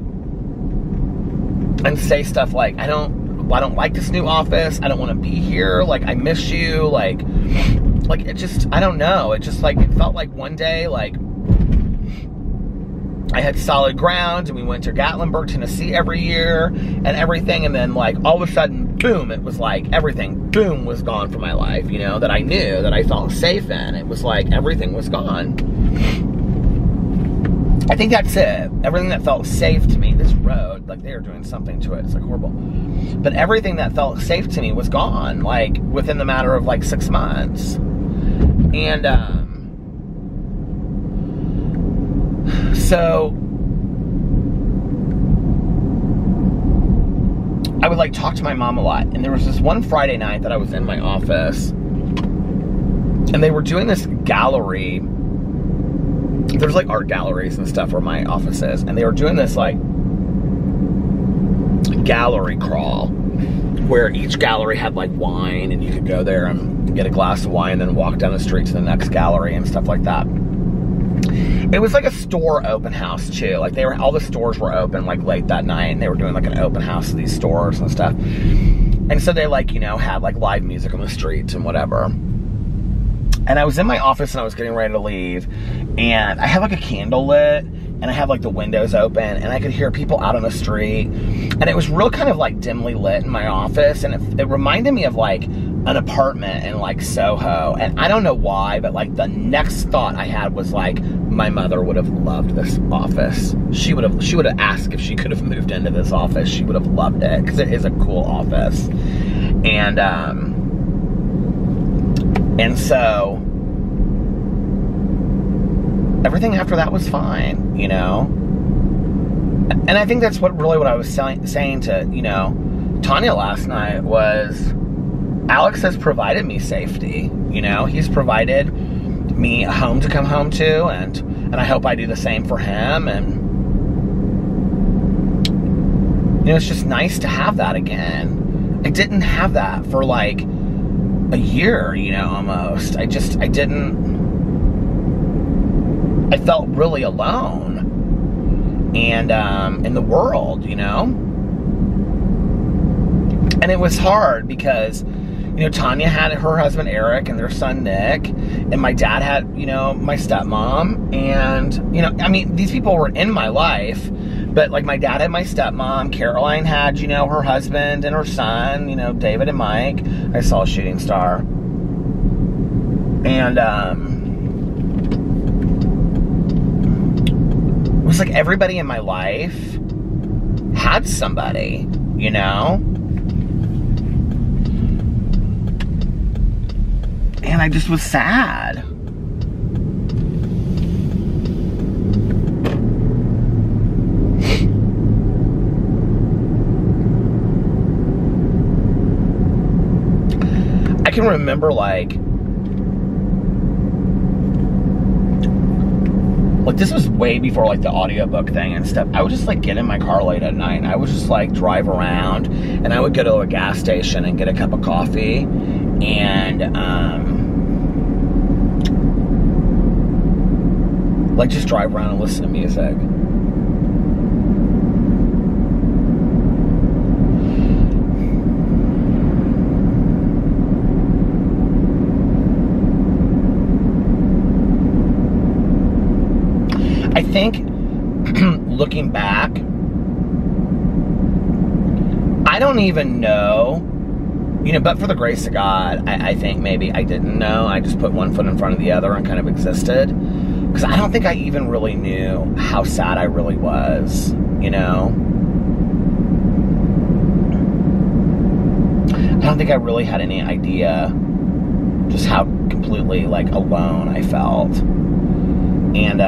and say stuff like, I don't like this new office. I don't want to be here. Like, I miss you. Like it just, I don't know. It just like, it felt like one day, like, I had solid ground, and we went to Gatlinburg, Tennessee every year and everything. And then like all of a sudden, boom, it was like everything, boom, was gone from my life, you know, that I knew, that I felt safe in. It was like everything was gone. I think that's it. Everything that felt safe to me, this road, like they were doing something to it. It's like horrible. But everything that felt safe to me was gone, like within the matter of like 6 months. And, so I would like talk to my mom a lot. And there was this one Friday night that I was in my office, and they were doing this gallery. There's like art galleries and stuff where my office is, and they were doing this like gallery crawl, where each gallery had like wine, and you could go there and get a glass of wine and then walk down the street to the next gallery and stuff like that. It was like a store open house too. Like all the stores were open like late that night, and they were doing like an open house of these stores and stuff. And so they like, you know, had like live music on the streets and whatever. And I was in my office and I was getting ready to leave, and I had like a candle lit, and I have like the windows open, and I could hear people out on the street, and it was real kind of like dimly lit in my office, and it reminded me of like an apartment in like Soho. And I don't know why, but like the next thought I had was like, my mother would have loved this office. She would have asked if she could have moved into this office. She would have loved it, because it is a cool office. And so everything after that was fine, you know? And I think that's what I was saying to, you know, Tanya last night was, Alex has provided me safety, you know? He's provided me a home to come home to, and I hope I do the same for him. And, you know, it's just nice to have that again. I didn't have that for like a year, you know, almost. I felt really alone, and in the world, you know? And it was hard because, you know, Tanya had her husband Eric and their son Nick, and my dad had, you know, my stepmom, and, you know, I mean, these people were in my life, but like my dad had my stepmom, Caroline had, you know, her husband and her son, you know, David and Mike. I saw a shooting star. And it was like everybody in my life had somebody, you know? And I just was sad. I can remember like this was way before like the audiobook thing and stuff. I would just like get in my car late at night, and I would just like drive around, and I would go to a gas station and get a cup of coffee, and like just drive around and listen to music. I think, looking back, I don't even know, you know, but for the grace of God, I think maybe I didn't know. I just put one foot in front of the other and kind of existed. Because I don't think I even really knew how sad I really was, you know? I don't think I really had any idea just how completely, like, alone I felt. And,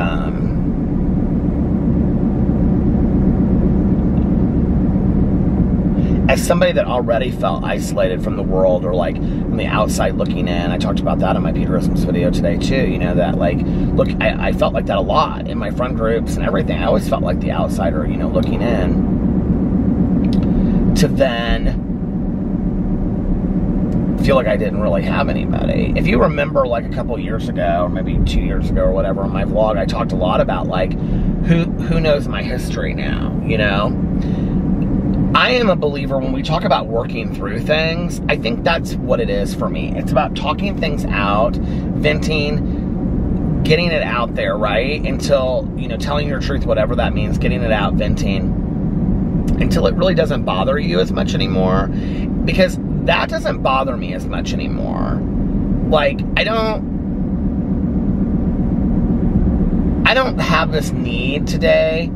as somebody that already felt isolated from the world, or like on the outside looking in, I talked about that in my Peterisms video today too, you know, that like, look, I felt like that a lot in my friend groups and everything. I always felt like the outsider, you know, looking in, to then feel like I didn't really have anybody. If you remember like a couple years ago, or maybe 2 years ago or whatever, on my vlog, I talked a lot about like, who knows my history now, you know? I am a believer when we talk about working through things. I think that's what it is for me. It's about talking things out, venting, getting it out there, right? Until, you know, telling your truth, whatever that means, getting it out, venting, until it really doesn't bother you as much anymore. Because that doesn't bother me as much anymore. Like, I don't have this need today.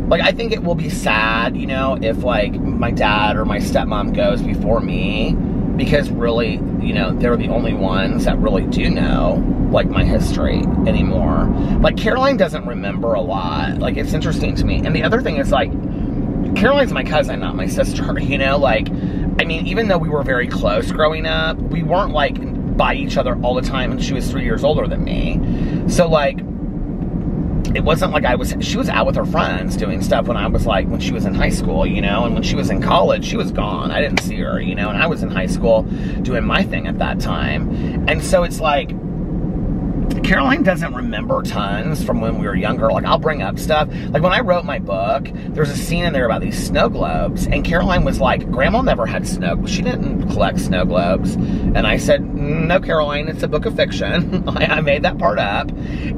Like, I think it will be sad, you know, if, like, my dad or my stepmom goes before me, because really, you know, they're the only ones that really do know, like, my history anymore. Like, Caroline doesn't remember a lot. Like, it's interesting to me. And the other thing is, like, Caroline's my cousin, not my sister, you know? Like, I mean, even though we were very close growing up, we weren't, like, by each other all the time, and she was 3 years older than me. So, like, it wasn't like she was out with her friends doing stuff when she was in high school, you know, and when she was in college, she was gone. I didn't see her, you know, and I was in high school doing my thing at that time. And so it's like, Caroline doesn't remember tons from when we were younger. Like, I'll bring up stuff. Like, when I wrote my book, there's a scene in there about these snow globes, and Caroline was like, Grandma never had snow. She didn't collect snow globes. And I said, no, Caroline, it's a book of fiction. I made that part up.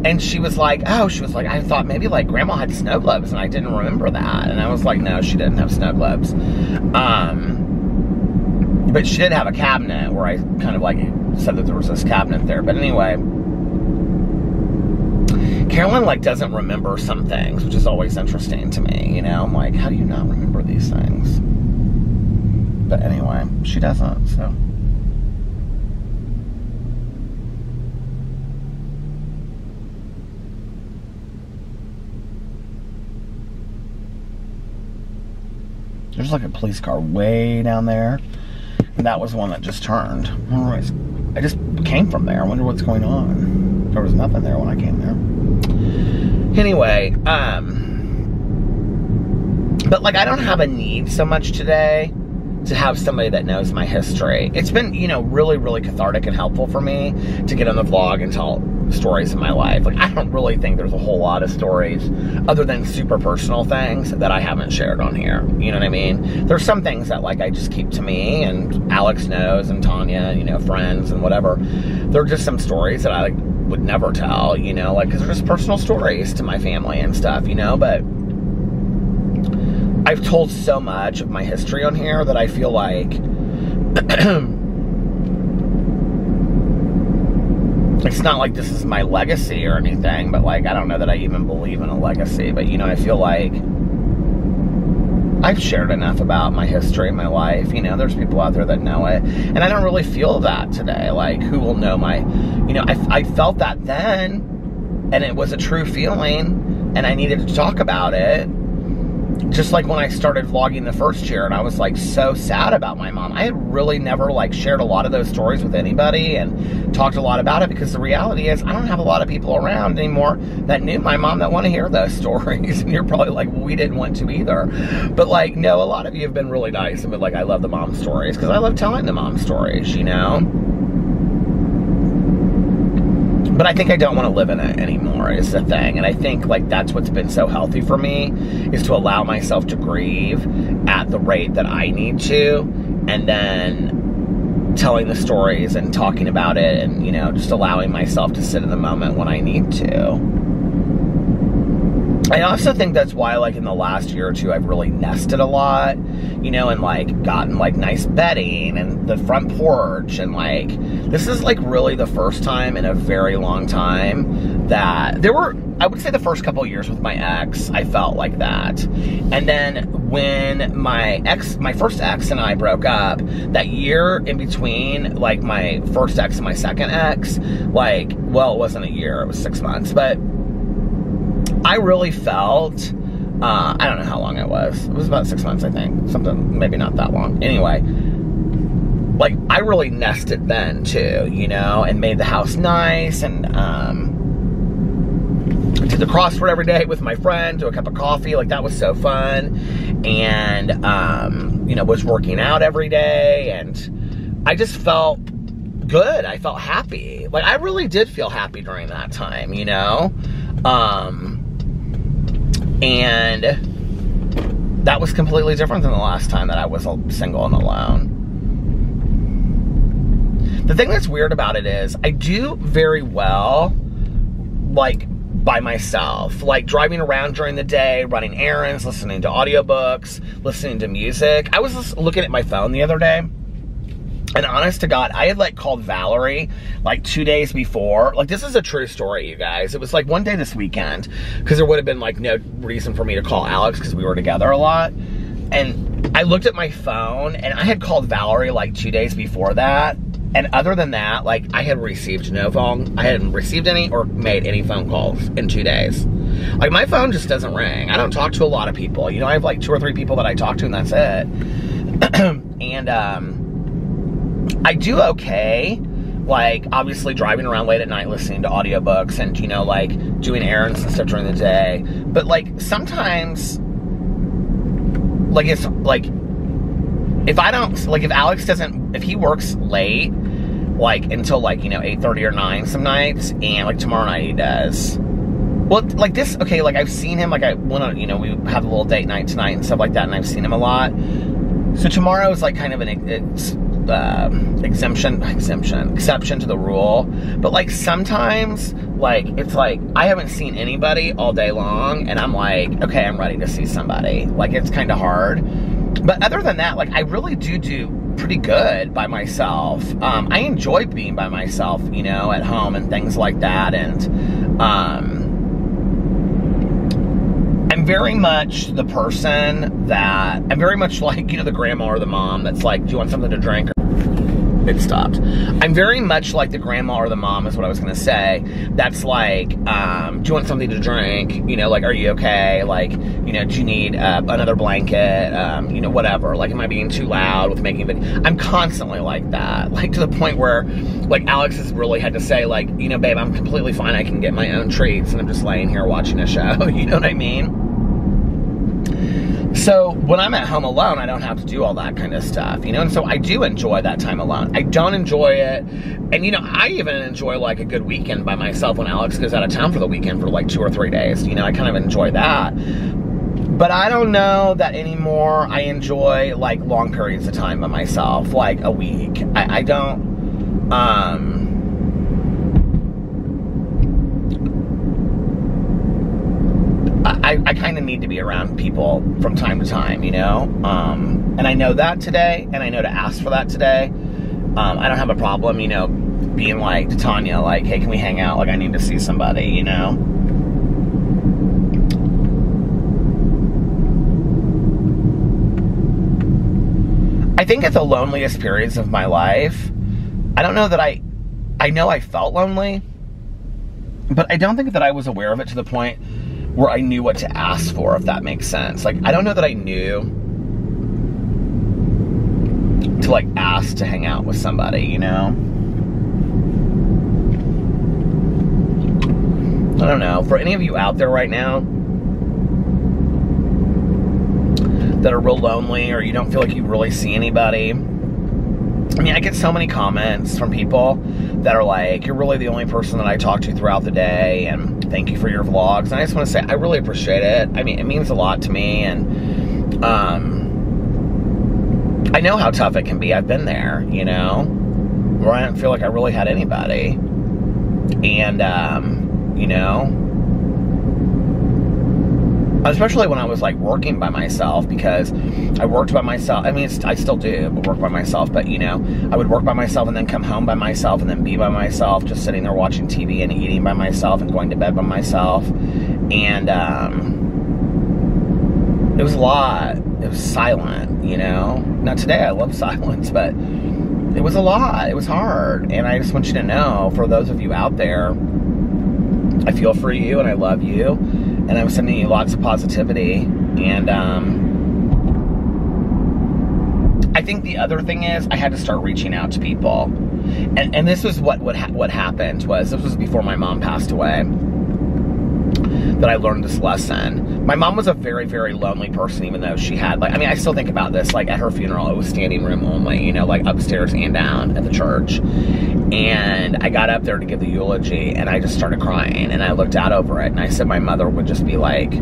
And she was like, oh, I thought maybe, like, Grandma had snow globes, and I didn't remember that. And I was like, no, she didn't have snow globes. But she did have a cabinet where I kind of, like, said that there was this cabinet there. But anyway, Caroline, like, doesn't remember some things, which is always interesting to me, you know? I'm like, how do you not remember these things? But anyway, she doesn't, so. There's, like, a police car way down there, and that was one that just turned. I just came from there. I wonder what's going on. There was nothing there when I came there. Anyway, but, like, I don't have a need so much today to have somebody that knows my history. It's been, you know, really, really cathartic and helpful for me to get on the vlog and tell stories of my life. Like, I don't really think there's a whole lot of stories other than super personal things that I haven't shared on here. You know what I mean? There's some things that, like, I just keep to me, and Alex knows, and Tanya, you know, friends and whatever. There are just some stories that I, like, would never tell, you know, like, because they're just personal stories to my family and stuff, you know. But I've told so much of my history on here that I feel like it's not like this is my legacy or anything, but, like, I don't know that I even believe in a legacy, but, you know, I feel like I've shared enough about my history, my life, you know. There's people out there that know it, and I don't really feel that today. Like, who will know my, you know, I felt that then, and it was a true feeling, and I needed to talk about it. Just like when I started vlogging the first year, and I was, like, so sad about my mom. I had really never, like, shared a lot of those stories with anybody and talked a lot about it, because the reality is I don't have a lot of people around anymore that knew my mom that want to hear those stories. And you're probably like, well, we didn't want to either. But, like, no, a lot of you have been really nice and been like, I love the mom stories, because I love telling the mom stories, you know? But I think I don't want to live in it anymore, is the thing. And I think, like, that's what's been so healthy for me, is to allow myself to grieve at the rate that I need to, and then telling the stories and talking about it, and, you know, just allowing myself to sit in the moment when I need to. I also think that's why, like, in the last year or two, I've really nested a lot, you know, and, like, gotten, like, nice bedding and the front porch, and, like, this is, like, really the first time in a very long time that there were, I would say the first couple of years with my ex, I felt like that. And then when my first ex and I broke up, that year in between, like, my first ex and my second ex, like, well, it wasn't a year, it was 6 months, but I really felt, I don't know how long it was. It was about 6 months, I think. Something, maybe not that long. Anyway, like, I really nested then, too, you know, and made the house nice, and did the crossword every day with my friend, do a cup of coffee. Like, that was so fun. And, you know, was working out every day, and I just felt good. I felt happy. Like, I really did feel happy during that time, you know? And that was completely different than the last time that I was single and alone. The thing that's weird about it is I do very well, like, by myself. Like, driving around during the day, running errands, listening to audiobooks, listening to music. I was just looking at my phone the other day, and honest to God, I had, like, called Valerie, like, 2 days before. Like, this is a true story, you guys. It was, like, one day this weekend, because there would have been, like, no reason for me to call Alex, because we were together a lot. And I looked at my phone, and I had called Valerie, like, 2 days before that. And other than that, like, I had received no phone. I hadn't received any or made any phone calls in 2 days. Like, my phone just doesn't ring. I don't talk to a lot of people. You know, I have, like, 2 or 3 people that I talk to, and that's it. And, I do okay, like, obviously driving around late at night listening to audiobooks and, you know, like, doing errands and stuff during the day. But, like, sometimes, like, it's, like, if I don't, like, if Alex doesn't, if he works late, like, until, like, you know, 8:30 or 9 some nights, and, like, tomorrow night he does. Well, like, this, okay, like, I've seen him, like, I went on, you know, we have a little date night tonight and stuff like that, and I've seen him a lot. So tomorrow is, like, kind of an exception to the rule. But, like, sometimes, like, it's like, I haven't seen anybody all day long, and I'm like, okay, I'm ready to see somebody. Like, it's kind of hard. But other than that, like, I really do pretty good by myself. I enjoy being by myself, you know, at home and things like that, and, I'm very much the person that, I'm very much like, you know, the grandma or the mom that's like, do you want something to drink? It stopped. I'm very much like the grandma or the mom is what I was going to say. That's like, do you want something to drink? You know, like, are you okay? Like, you know, do you need another blanket? You know, whatever. Like, am I being too loud with making it? I'm constantly like that. Like, to the point where, like, Alex has really had to say, like, you know, babe, I'm completely fine. I can get my own treats. And I'm just laying here watching a show. You know what I mean? So when I'm at home alone, I don't have to do all that kind of stuff, you know? And so I do enjoy that time alone. I don't enjoy it. And, you know, I even enjoy, like, a good weekend by myself when Alex goes out of town for the weekend for, like, 2 or 3 days. You know, I kind of enjoy that. But I don't know that anymore. I enjoy, like, long periods of time by myself, like a week. I don't, I kind of need to be around people from time to time, you know? And I know that today, and I know to ask for that today. I don't have a problem, you know, being like to Tanya, like, hey, can we hang out? Like, I need to see somebody, you know? I think at the loneliest periods of my life, I don't know that I know I felt lonely, but I don't think that I was aware of it to the point where I knew what to ask for, if that makes sense. Like, I don't know that I knew to, like, ask to hang out with somebody, you know? I don't know. For any of you out there right now that are real lonely, or you don't feel like you really see anybody, I mean, I get so many comments from people that are like, you're really the only person that I talk to throughout the day, and thank you for your vlogs. And I just want to say, I really appreciate it. I mean, it means a lot to me, and I know how tough it can be. I've been there, you know, where I don't feel like I really had anybody. And, you know, especially when I was, like, working by myself, because I worked by myself. I mean, I still do, but work by myself. But, you know, I would work by myself and then come home by myself and then be by myself, just sitting there watching TV and eating by myself and going to bed by myself. And it was a lot. It was silent, you know. Now, today I love silence, but it was a lot. It was hard. And I just want you to know, for those of you out there, I feel for you and I love you. And I'm sending you lots of positivity. And I think the other thing is, I had to start reaching out to people. And this was what happened was, this was before my mom passed away, that I learned this lesson. My mom was a very, very lonely person, even though she had, like, I mean, I still think about this, like, at her funeral, it was standing room only, you know, like, upstairs and down at the church. And I got up there to give the eulogy, and I just started crying, and I looked out over it, and I said my mother would just be, like,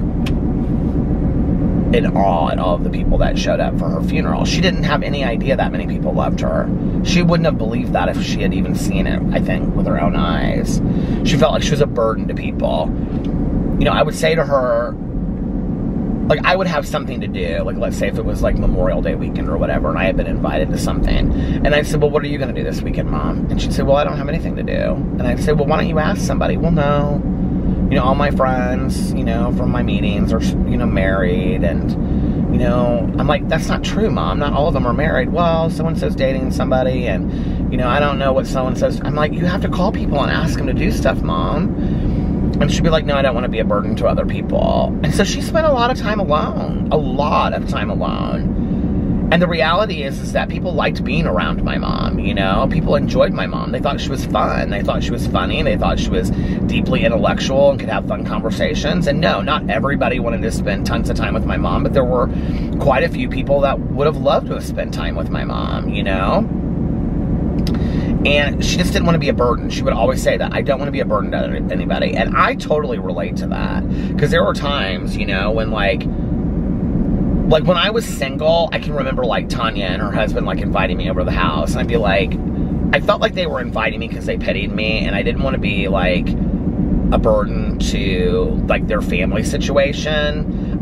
in awe at all of the people that showed up for her funeral. She didn't have any idea that many people loved her. She wouldn't have believed that if she had even seen it, I think, with her own eyes. She felt like she was a burden to people. You know, I would say to her, like, I would have something to do, like, let's say if it was, like, Memorial Day weekend or whatever, and I had been invited to something, and I'd say, well, what are you going to do this weekend, Mom? And she'd say, well, I don't have anything to do. And I'd say, well, why don't you ask somebody? Well, no. You know, all my friends, you know, from my meetings are, you know, married, and, you know, I'm like, that's not true, Mom. Not all of them are married. Well, so-and-so's dating somebody, and, you know, I don't know what so-and-so's. I'm like, you have to call people and ask them to do stuff, Mom. And she'd be like, no, I don't want to be a burden to other people. And so she spent a lot of time alone. A lot of time alone. And the reality is that people liked being around my mom, you know? People enjoyed my mom. They thought she was fun. They thought she was funny. They thought she was deeply intellectual and could have fun conversations. And no, not everybody wanted to spend tons of time with my mom, but there were quite a few people that would have loved to have spent time with my mom, you know? And she just didn't want to be a burden. She would always say that, I don't want to be a burden to anybody. And I totally relate to that. Because there were times, you know, when like when I was single, I can remember like Tanya and her husband like inviting me over to the house. And I'd be like, I felt like they were inviting me because they pitied me. And I didn't want to be like a burden to like their family situation.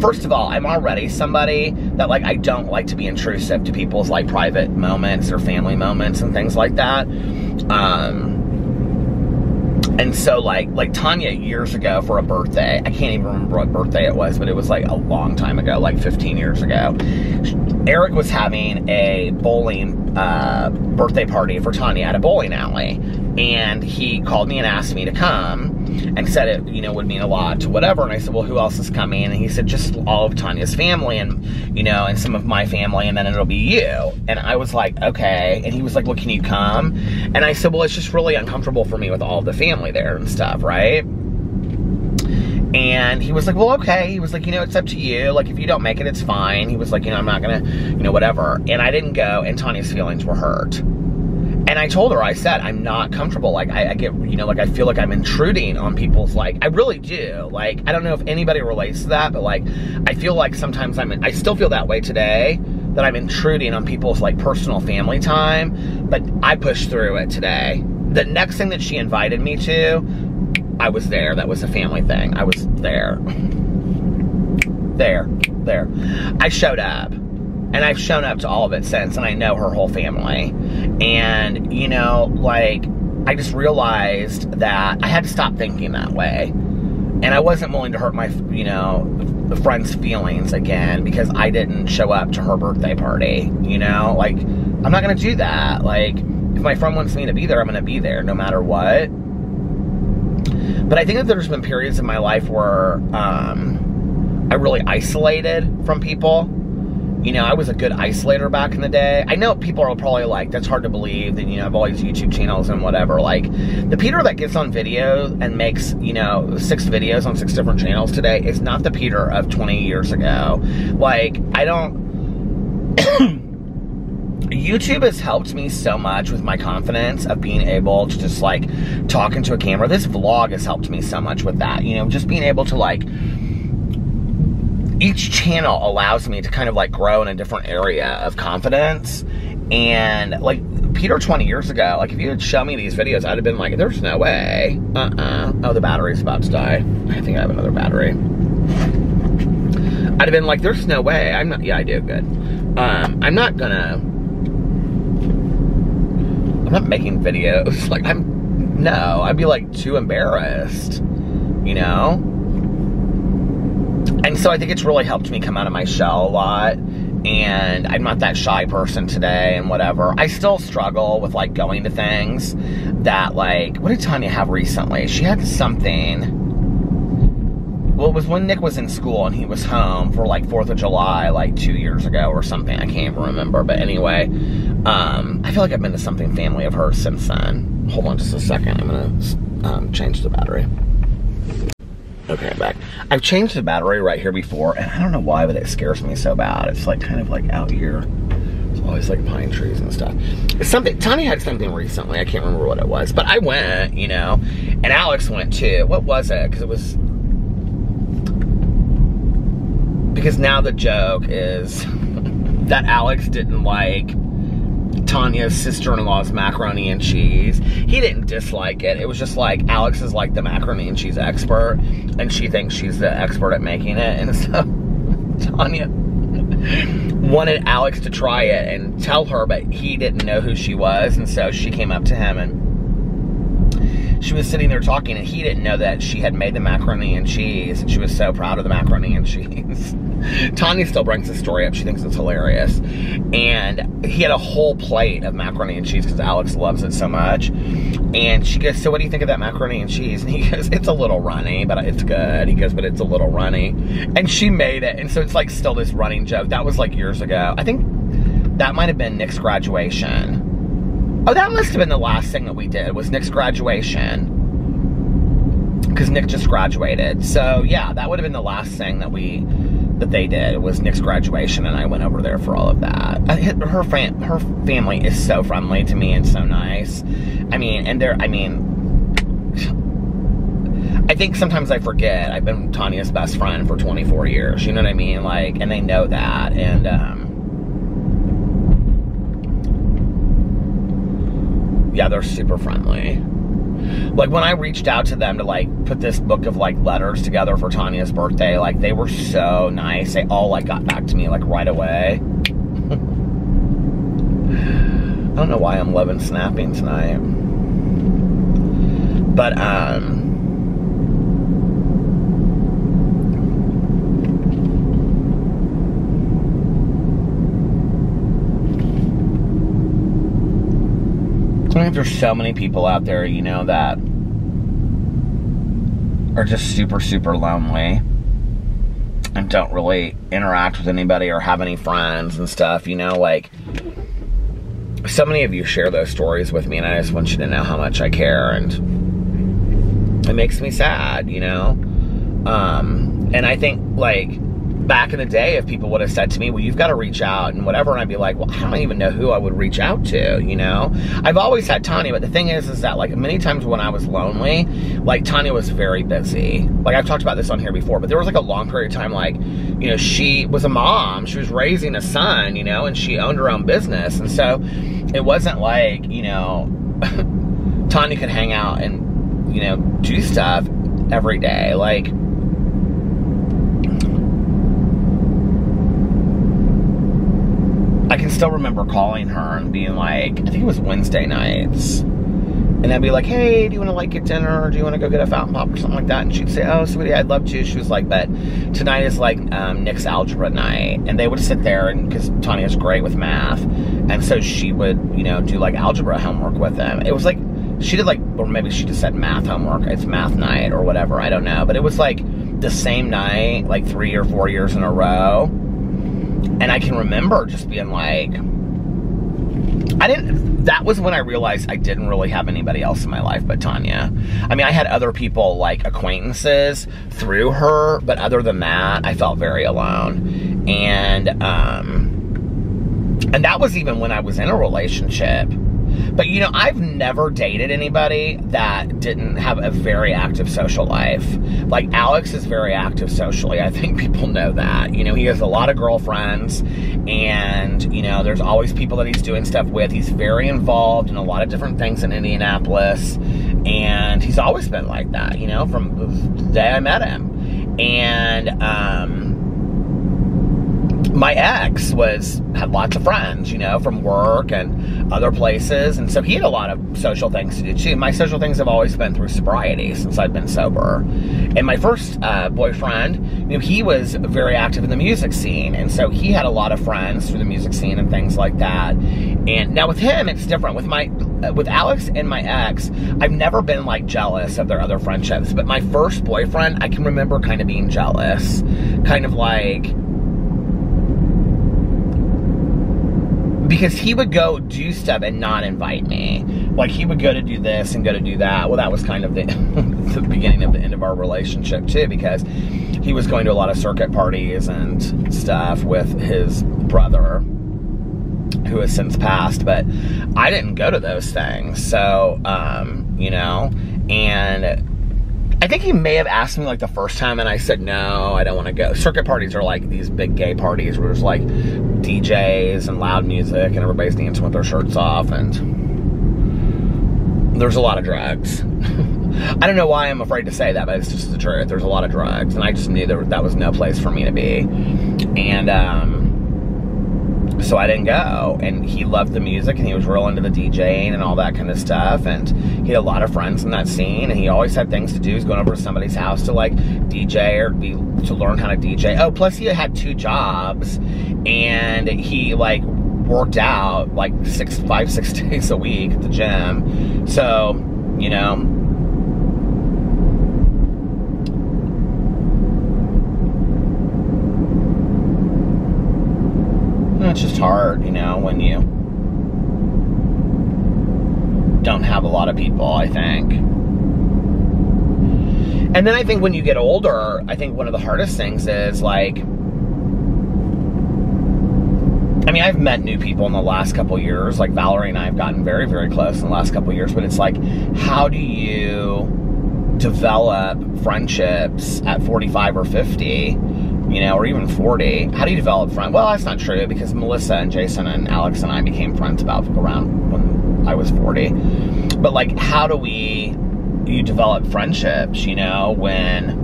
First of all, I'm already somebody that like I don't like to be intrusive to people's like private moments or family moments and things like that. And so like Tanya years ago for a birthday, I can't even remember what birthday it was, but it was like a long time ago, like 15 years ago. Eric was having a bowling birthday party for Tanya at a bowling alley. And he called me and asked me to come and said it, you know, would mean a lot to whatever. And I said, well, who else is coming? And he said, just all of Tanya's family and, you know, and some of my family, and then it'll be you. And I was like, okay. And he was like, well, can you come? And I said, well, it's just really uncomfortable for me with all of the family there and stuff, right? And he was like, well, okay. He was like, you know, it's up to you. Like, if you don't make it, it's fine. He was like, you know, I'm not gonna, you know, whatever. And I didn't go, and Tanya's feelings were hurt. And I told her, I said, I'm not comfortable. Like, I get, you know, like, I feel like I'm intruding on people's, like, I really do. Like, I don't know if anybody relates to that, but, like, I feel like sometimes I still feel that way today, that I'm intruding on people's, like, personal family time, but I pushed through it today. The next thing that she invited me to, I was there. That was a family thing. I was there. There. I showed up. And I've shown up to all of it since, and I know her whole family. And, you know, like, I just realized that I had to stop thinking that way. And I wasn't willing to hurt my, you know, the friend's feelings again because I didn't show up to her birthday party, you know? Like, I'm not going to do that. Like, if my friend wants me to be there, I'm going to be there no matter what. But I think that there's been periods in my life where I really isolated from people. You know, I was a good isolator back in the day. I know people are probably like, that's hard to believe, that, you know, I have all these YouTube channels and whatever. Like, the Peter that gets on video and makes, you know, 6 videos on 6 different channels today is not the Peter of 20 years ago. Like, I don't... YouTube has helped me so much with my confidence of being able to just, like, talk into a camera. This vlog has helped me so much with that. You know, just being able to, like... Each channel allows me to kind of like grow in a different area of confidence. And like Peter 20 years ago, like if you had shown me these videos, I'd have been like, there's no way. Oh, the battery's about to die. I think I have another battery. I'd have been like, there's no way. I'm not, yeah, I do, good. I'm not making videos. Like I'd be like too embarrassed, you know? And so I think it's really helped me come out of my shell a lot, and I'm not that shy person today and whatever. I still struggle with like going to things that like, what did Tanya have recently? She had something, well, it was when Nick was in school and he was home for like 4th of July, like 2 years ago or something. I can't even remember, but anyway, I feel like I've been to something family of hers since then. Hold on just a second, I'm gonna change the battery. Okay, I'm back. I've changed the battery right here before, and I don't know why, but it scares me so bad. It's like kind of like out here. It's always like pine trees and stuff. It's something, Tanya had something recently. I can't remember what it was, but I went, you know, and Alex went too. What was it? Because now the joke is that Alex didn't like Tanya's sister-in-law's macaroni and cheese. He didn't dislike it. It was just like, Alex is like the macaroni and cheese expert, and she thinks she's the expert at making it. And so Tanya wanted Alex to try it and tell her, but he didn't know who she was. And so she came up to him, and she was sitting there talking, and he didn't know that she had made the macaroni and cheese, and she was so proud of the macaroni and cheese. Tanya still brings the story up. She thinks it's hilarious. And he had a whole plate of macaroni and cheese because Alex loves it so much. And she goes, so what do you think of that macaroni and cheese? And he goes, it's a little runny, but it's good. He goes, but it's a little runny. And she made it. And so it's like still this running joke. That was like years ago. I think that might have been Nick's graduation. Oh, that must have been the last thing that we did, was Nick's graduation. Because Nick just graduated. So yeah, that would have been the last thing that we that they did was Nick's graduation, and I went over there for all of that. Her family is so friendly to me and so nice. I mean, I think sometimes I forget I've been Tanya's best friend for 24 years, you know what I mean? Like, and they know that, and yeah, they're super friendly. Like, when I reached out to them to, like, put this book of, like, letters together for Tanya's birthday, like, they were so nice. They all, like, got back to me, like, right away. I don't know why I'm loving snapping tonight. But, I think there's so many people out there, you know, that are just super, super lonely and don't really interact with anybody or have any friends and stuff, you know, like, so many of you share those stories with me, and I just want you to know how much I care, and it makes me sad, you know, and I think, like, back in the day, if people would have said to me, well, you've got to reach out and whatever, and I'd be like, well, I don't even know who I would reach out to, you know? I've always had Tanya, but the thing is that, like, many times when I was lonely, like, Tanya was very busy. Like, I've talked about this on here before, but there was, like, a long period of time, like, you know, she was a mom, she was raising a son, you know, and she owned her own business, and so it wasn't like, you know, Tanya could hang out and, you know, do stuff every day, like, I can still remember calling her and being like, I think it was Wednesday nights, and I'd be like, hey, do you want to, like, get dinner, or do you want to go get a fountain pop or something like that? And she'd say, oh, sweetie, I'd love to. She was like, but tonight is, like, Nick's algebra night, and they would sit there, and because Tanya's great with math, and so she would, you know, do, like, algebra homework with them. It was like, she did, like, or maybe she just said math homework, it's math night or whatever, I don't know, but it was like the same night, like 3 or 4 years in a row. And I can remember just being like, that was when I realized I didn't really have anybody else in my life but Tanya. I mean, I had other people, like acquaintances through her, but other than that, I felt very alone. And that was even when I was in a relationship. But, you know, I've never dated anybody that didn't have a very active social life. Like, Alex is very active socially. I think people know that. You know, he has a lot of girlfriends, and, you know, there's always people that he's doing stuff with. He's very involved in a lot of different things in Indianapolis, and he's always been like that, you know, from the day I met him. And, my ex had lots of friends, you know, from work and other places, and so he had a lot of social things to do too. My social things have always been through sobriety since I've been sober. And my first boyfriend, you know, he was very active in the music scene, and so he had a lot of friends through the music scene and things like that. And now with him, it's different. With Alex and my ex, I've never been, like, jealous of their other friendships, but my first boyfriend, I can remember kind of being jealous, kind of like, because he would go do stuff and not invite me. Like, he would go to do this and go to do that. Well, that was kind of the beginning of the end of our relationship, too, because he was going to a lot of circuit parties and stuff with his brother, who has since passed, but I didn't go to those things. So, you know, and I think he may have asked me, like, the first time, and I said, no, I don't want to go. Circuit parties are like these big gay parties where there's, like, DJs and loud music, and everybody's dancing with their shirts off, and there's a lot of drugs. I don't know why I'm afraid to say that, but it's just the truth. There's a lot of drugs, and I just knew that was no place for me to be. And, so I didn't go, and he loved the music, and he was real into the DJing and all that kind of stuff, and he had a lot of friends in that scene, and he always had things to do. He was going over to somebody's house to, like, DJ or to learn how to DJ. Oh, plus he had 2 jobs, and he, like, worked out, like, 5-6 days a week at the gym. So, you know, it's just hard, you know, when you don't have a lot of people, I think. And then I think when you get older, I think one of the hardest things is, like, I mean, I've met new people in the last couple years. Like Valerie and I have gotten very, very close in the last couple years. But it's like, how do you develop friendships at 45 or 50, you know, or even 40? How do you develop friends? Well, that's not true, because Melissa and Jason and Alex and I became friends about around when I was 40. But like, how do you develop friendships, you know, when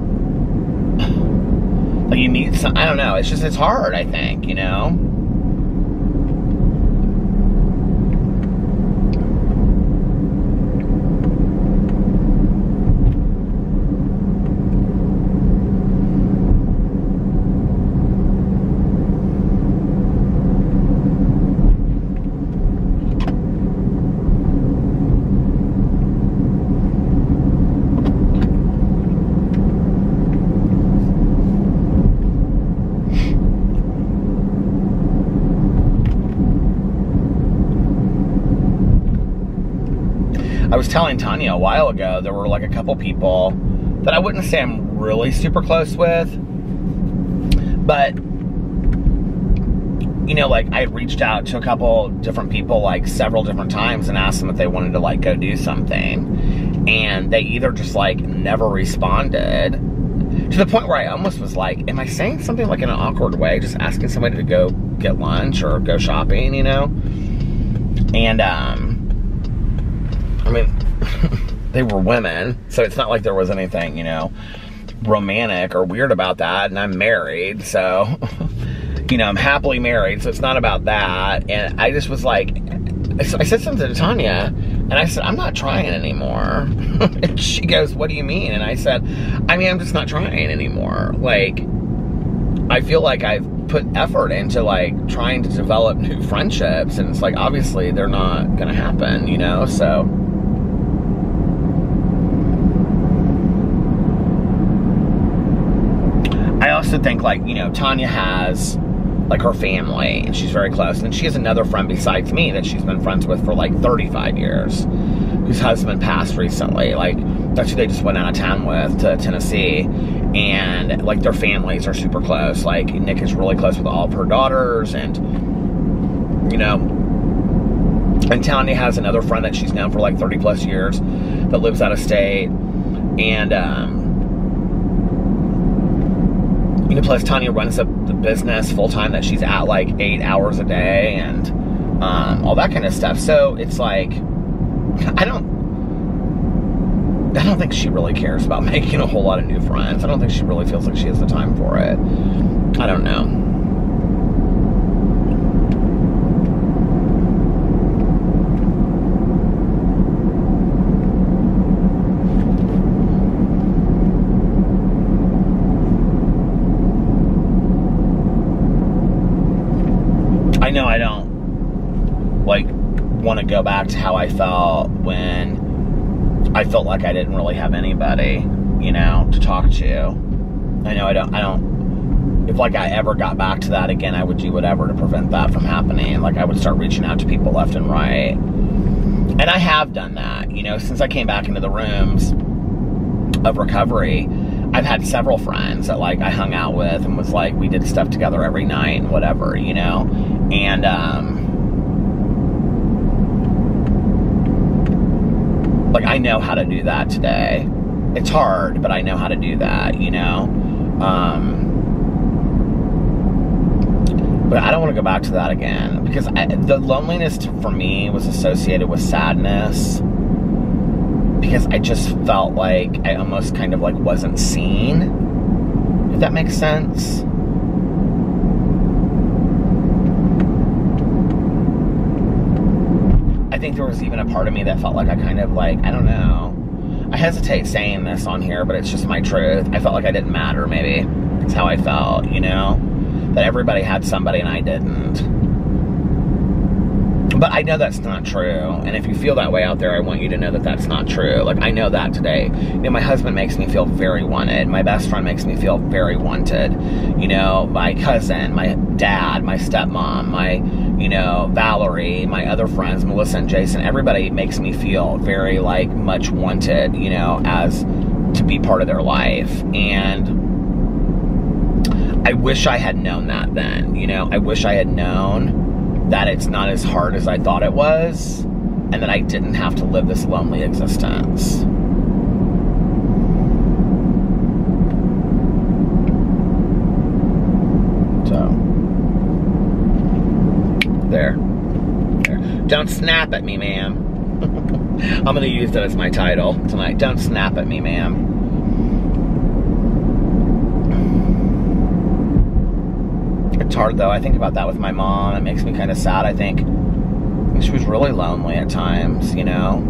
like you meet some, I don't know, it's hard, I think, you know? I was telling Tanya a while ago, there were like a couple people that I wouldn't say I'm really super close with, but, you know, like I reached out to a couple different people like several different times and asked them if they wanted to like go do something, and they either just like never responded, to the point where I almost was like, am I saying something like in an awkward way, just asking somebody to go get lunch or go shopping, you know? And I mean, they were women, so it's not like there was anything, you know, romantic or weird about that. And I'm married, so, you know, I'm happily married, so it's not about that. And I just was like, I said something to Tanya, and I said, I'm not trying anymore. And she goes, what do you mean? And I said, I mean, I'm just not trying anymore. Like, I feel like I've put effort into like trying to develop new friendships, and it's like, obviously they're not gonna happen, you know? So I also think, like, you know, Tanya has like her family, and she's very close, and she has another friend besides me that she's been friends with for like 35 years, whose husband passed recently. Like, that's who they just went out of town with to Tennessee, and like their families are super close. Like, Nick is really close with all of her daughters, and, you know, and Tanya has another friend that she's known for like 30 plus years that lives out of state, and you know, plus Tanya runs the business full-time that she's at like 8 hours a day, and all that kind of stuff. So it's like, I don't think she really cares about making a whole lot of new friends. I don't think she really feels like she has the time for it. I don't know. I know I don't, like, want to go back to how I felt when I felt like I didn't really have anybody, you know, to talk to. I know I don't, if, like, I ever got back to that again, I would do whatever to prevent that from happening. Like, I would start reaching out to people left and right. And I have done that, you know, since I came back into the rooms of recovery. I've had several friends that, like, I hung out with and was like, we did stuff together every night and whatever, you know? And, like, I know how to do that today. It's hard, but I know how to do that, you know? But I don't want to go back to that again, because the loneliness for me was associated with sadness, because I just felt like I almost kind of like wasn't seen, if that makes sense. I think there was even a part of me that felt like I kind of like, I don't know. I hesitate saying this on here, but it's just my truth. I felt like I didn't matter, maybe. That's how I felt, you know? That everybody had somebody and I didn't. But I know that's not true, and if you feel that way out there, I want you to know that that's not true. Like, I know that today. You know, my husband makes me feel very wanted. My best friend makes me feel very wanted. You know, my cousin, my dad, my stepmom, my, you know, Valerie, my other friends, Melissa and Jason, everybody makes me feel very, like, much wanted, you know, as to be part of their life. And I wish I had known that then, you know? I wish I had known that it's not as hard as I thought it was, and that I didn't have to live this lonely existence. So, there. Don't snap at me, ma'am. I'm going to use that as my title tonight. Don't snap at me, ma'am. It's hard, though. I think about that with my mom. It makes me kind of sad. I think she was really lonely at times, you know?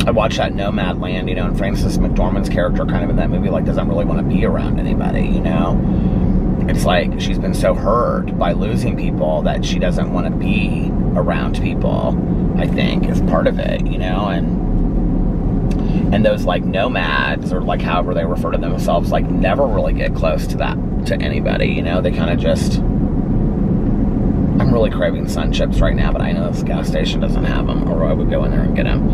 I watched that Nomadland, you know, and Frances McDormand's character kind of in that movie, like, doesn't really want to be around anybody, you know? It's like she's been so hurt by losing people that she doesn't want to be around people, I think, is part of it, you know? And those, like, nomads, or, like, however they refer to themselves, like, never really get close to that, to anybody, you know? They kind of just... I'm really craving Sun Chips right now, but I know this gas station doesn't have them, or I would go in there and get them.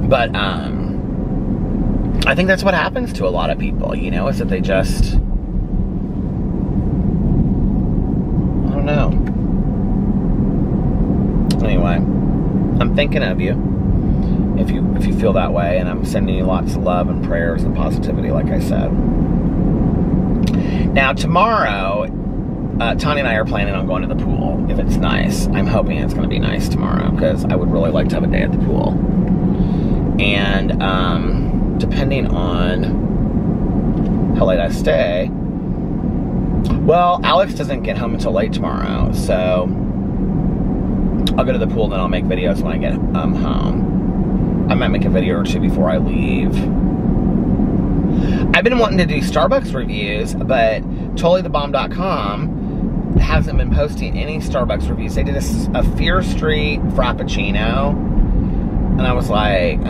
But, I think that's what happens to a lot of people, you know, is that they just... I don't know. Anyway, I'm thinking of you. If you feel that way, and I'm sending you lots of love and prayers and positivity, like I said. Now, tomorrow... Tanya and I are planning on going to the pool, if it's nice. I'm hoping it's going to be nice tomorrow, because I would really like to have a day at the pool. And, depending on how late I stay... Well, Alex doesn't get home until late tomorrow, so... I'll go to the pool, and then I'll make videos when I get home. I might make a video or two before I leave. I've been wanting to do Starbucks reviews, but TotallyTheBomb.com hasn't been posting any Starbucks reviews. They did a Fear Street Frappuccino, and I was like,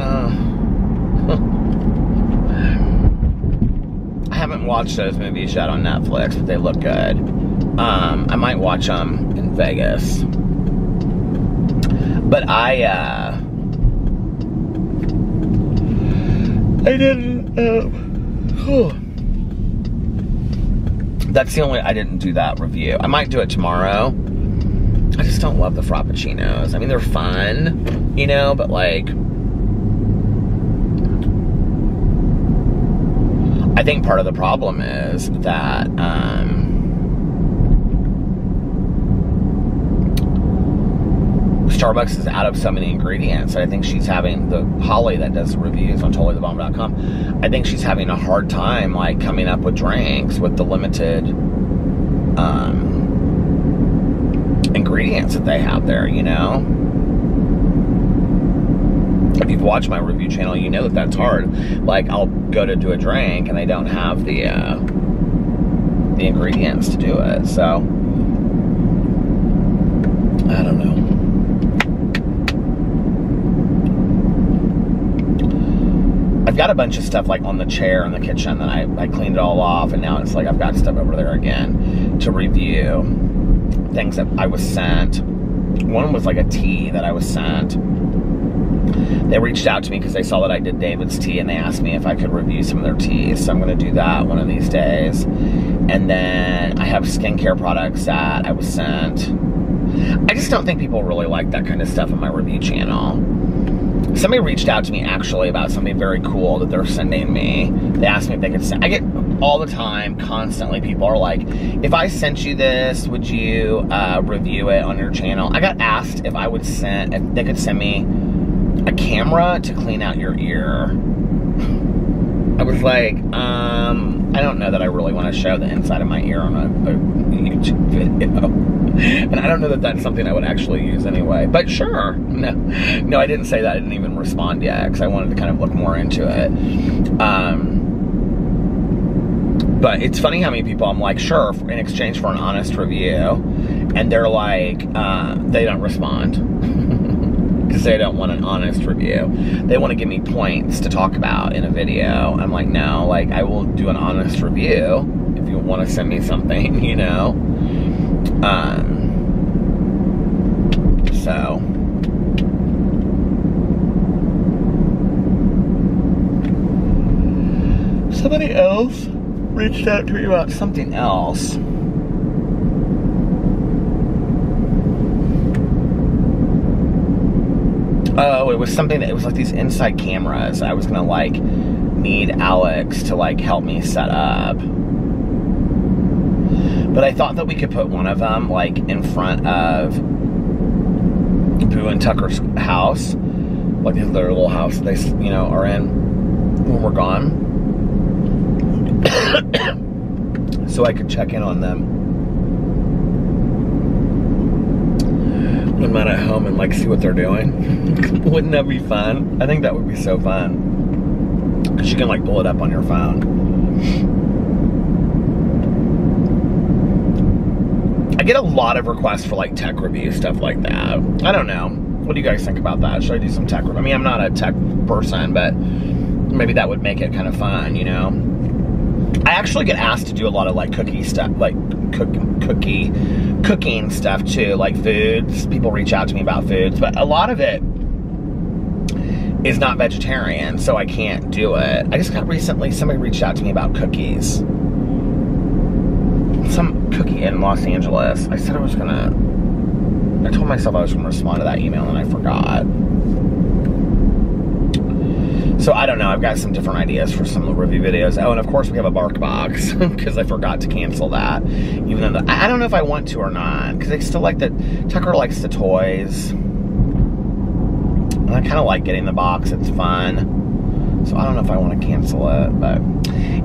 I haven't watched those movies yet on Netflix, but they look good. I might watch them in Vegas. But I didn't, that's the only, I didn't do that review. I might do it tomorrow. I just don't love the Frappuccinos. I mean, they're fun, you know, but like, I think part of the problem is that, Starbucks is out of so many ingredients. I think she's having, the Holly that does reviews on TotallyTheBomb.com, I think she's having a hard time, like, coming up with drinks with the limited ingredients that they have there, you know? If you've watched my review channel, you know that that's hard. Like, I'll go to do a drink and they don't have the ingredients to do it, so I don't know. I've got a bunch of stuff like on the chair in the kitchen that I cleaned it all off, and now it's like I've got stuff over there again to review. Things that I was sent. One was like a tea that I was sent. They reached out to me because they saw that I did David's tea, and they asked me if I could review some of their teas. So I'm going to do that one of these days. And then I have skincare products that I was sent. I just don't think people really like that kind of stuff on my review channel. Somebody reached out to me actually about something very cool that they're sending me. They asked me if they could send. I get all the time, constantly, people are like, if I sent you this, would you review it on your channel? I got asked if they could send me a camera to clean out your ear. I was like, I don't know that I really want to show the inside of my ear on a YouTube video. And I don't know that that's something I would actually use anyway. But sure. No, I didn't say that. I didn't even respond yet because I wanted to kind of look more into it. But it's funny how many people I'm like, sure, in exchange for an honest review. And they're like, they don't respond. Because they don't want an honest review. They want to give me points to talk about in a video. I'm like, no, like, I will do an honest review if you want to send me something, you know. So somebody else reached out to me about something else. Oh, it was something that, it was like these inside cameras. I was gonna like need Alex to like help me set up. But I thought that we could put one of them like in front of Boo and Tucker's house. Like their little house that they, you know, are in when we're gone. So I could check in on them when I'm not at home and like see what they're doing. Wouldn't that be fun? I think that would be so fun. Because you can like pull it up on your phone. I get a lot of requests for like tech review stuff like that. I don't know. What do you guys think about that? Should I do some tech review? I mean, I'm not a tech person, but maybe that would make it kind of fun, you know? I actually get asked to do a lot of like cookie stuff, like cooking stuff too, like foods. People reach out to me about foods, but a lot of it is not vegetarian, so I can't do it. I just got recently, somebody reached out to me about cookies. Some cookie in Los Angeles. I said I was gonna, I told myself I was gonna respond to that email and I forgot. So I don't know, I've got some different ideas for some of the review videos. Oh, and of course we have a bark box, because I forgot to cancel that. Even though, I don't know if I want to or not, because I still like the, Tucker likes the toys. And I kind of like getting the box, it's fun. So I don't know if I want to cancel it, but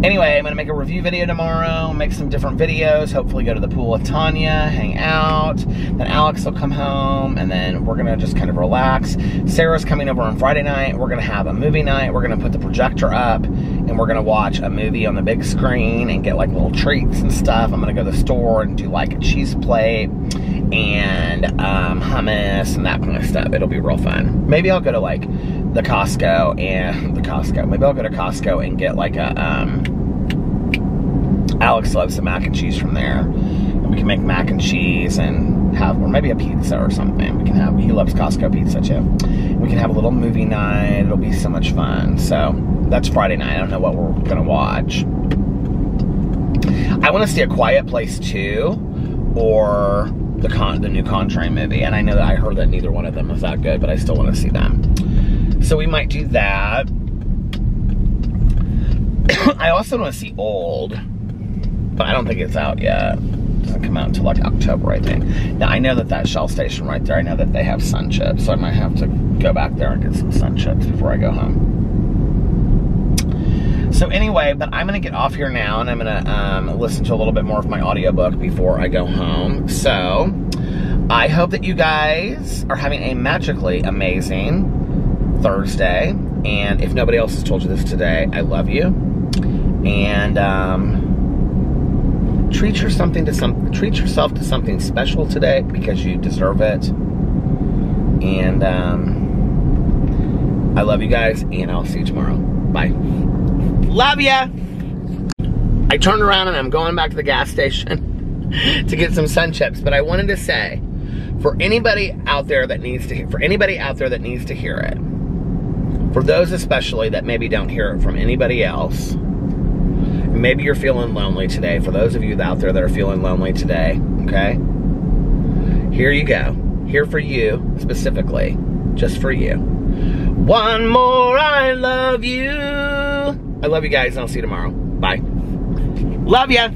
anyway, I'm going to make a review video tomorrow, make some different videos, hopefully go to the pool with Tanya, hang out, then Alex will come home, and then we're going to just kind of relax. Sarah's coming over on Friday night, we're going to have a movie night, we're going to put the projector up, and we're going to watch a movie on the big screen and get like little treats and stuff. I'm going to go to the store and do like a cheese plate and hummus and that kind of stuff. It'll be real fun. Maybe I'll go to like the Costco and maybe I'll go to Costco and get like a Alex loves the mac and cheese from there, and we can make mac and cheese and have, or maybe a pizza or something. We can have, he loves Costco pizza too. We can have a little movie night. It'll be so much fun. So that's Friday night. I don't know what we're gonna watch. I want to see A Quiet Place 2 or the new Conjuring movie, and I know that I heard that neither one of them is that good, but I still want to see them. So we might do that. I also want to see Old, but I don't think it's out yet. It doesn't come out until like October, I think. Now I know that that Shell station right there, I know that they have Sun Chips, so I might have to go back there and get some Sun Chips before I go home. So anyway, but I'm gonna get off here now, and I'm gonna listen to a little bit more of my audiobook before I go home. So I hope that you guys are having a magically amazing Thursday, and if nobody else has told you this today, I love you, and treat yourself to something special today, because you deserve it. And I love you guys, and I'll see you tomorrow. Bye. Love ya. I turned around and I'm going back to the gas station to get some Sun Chips, but I wanted to say, for anybody out there that needs to hear, it, for those especially that maybe don't hear it from anybody else, maybe you're feeling lonely today. For those of you out there that are feeling lonely today, okay? Here you go. Here for you, specifically. Just for you. One more, I love you. I love you guys, and I'll see you tomorrow. Bye. Love ya.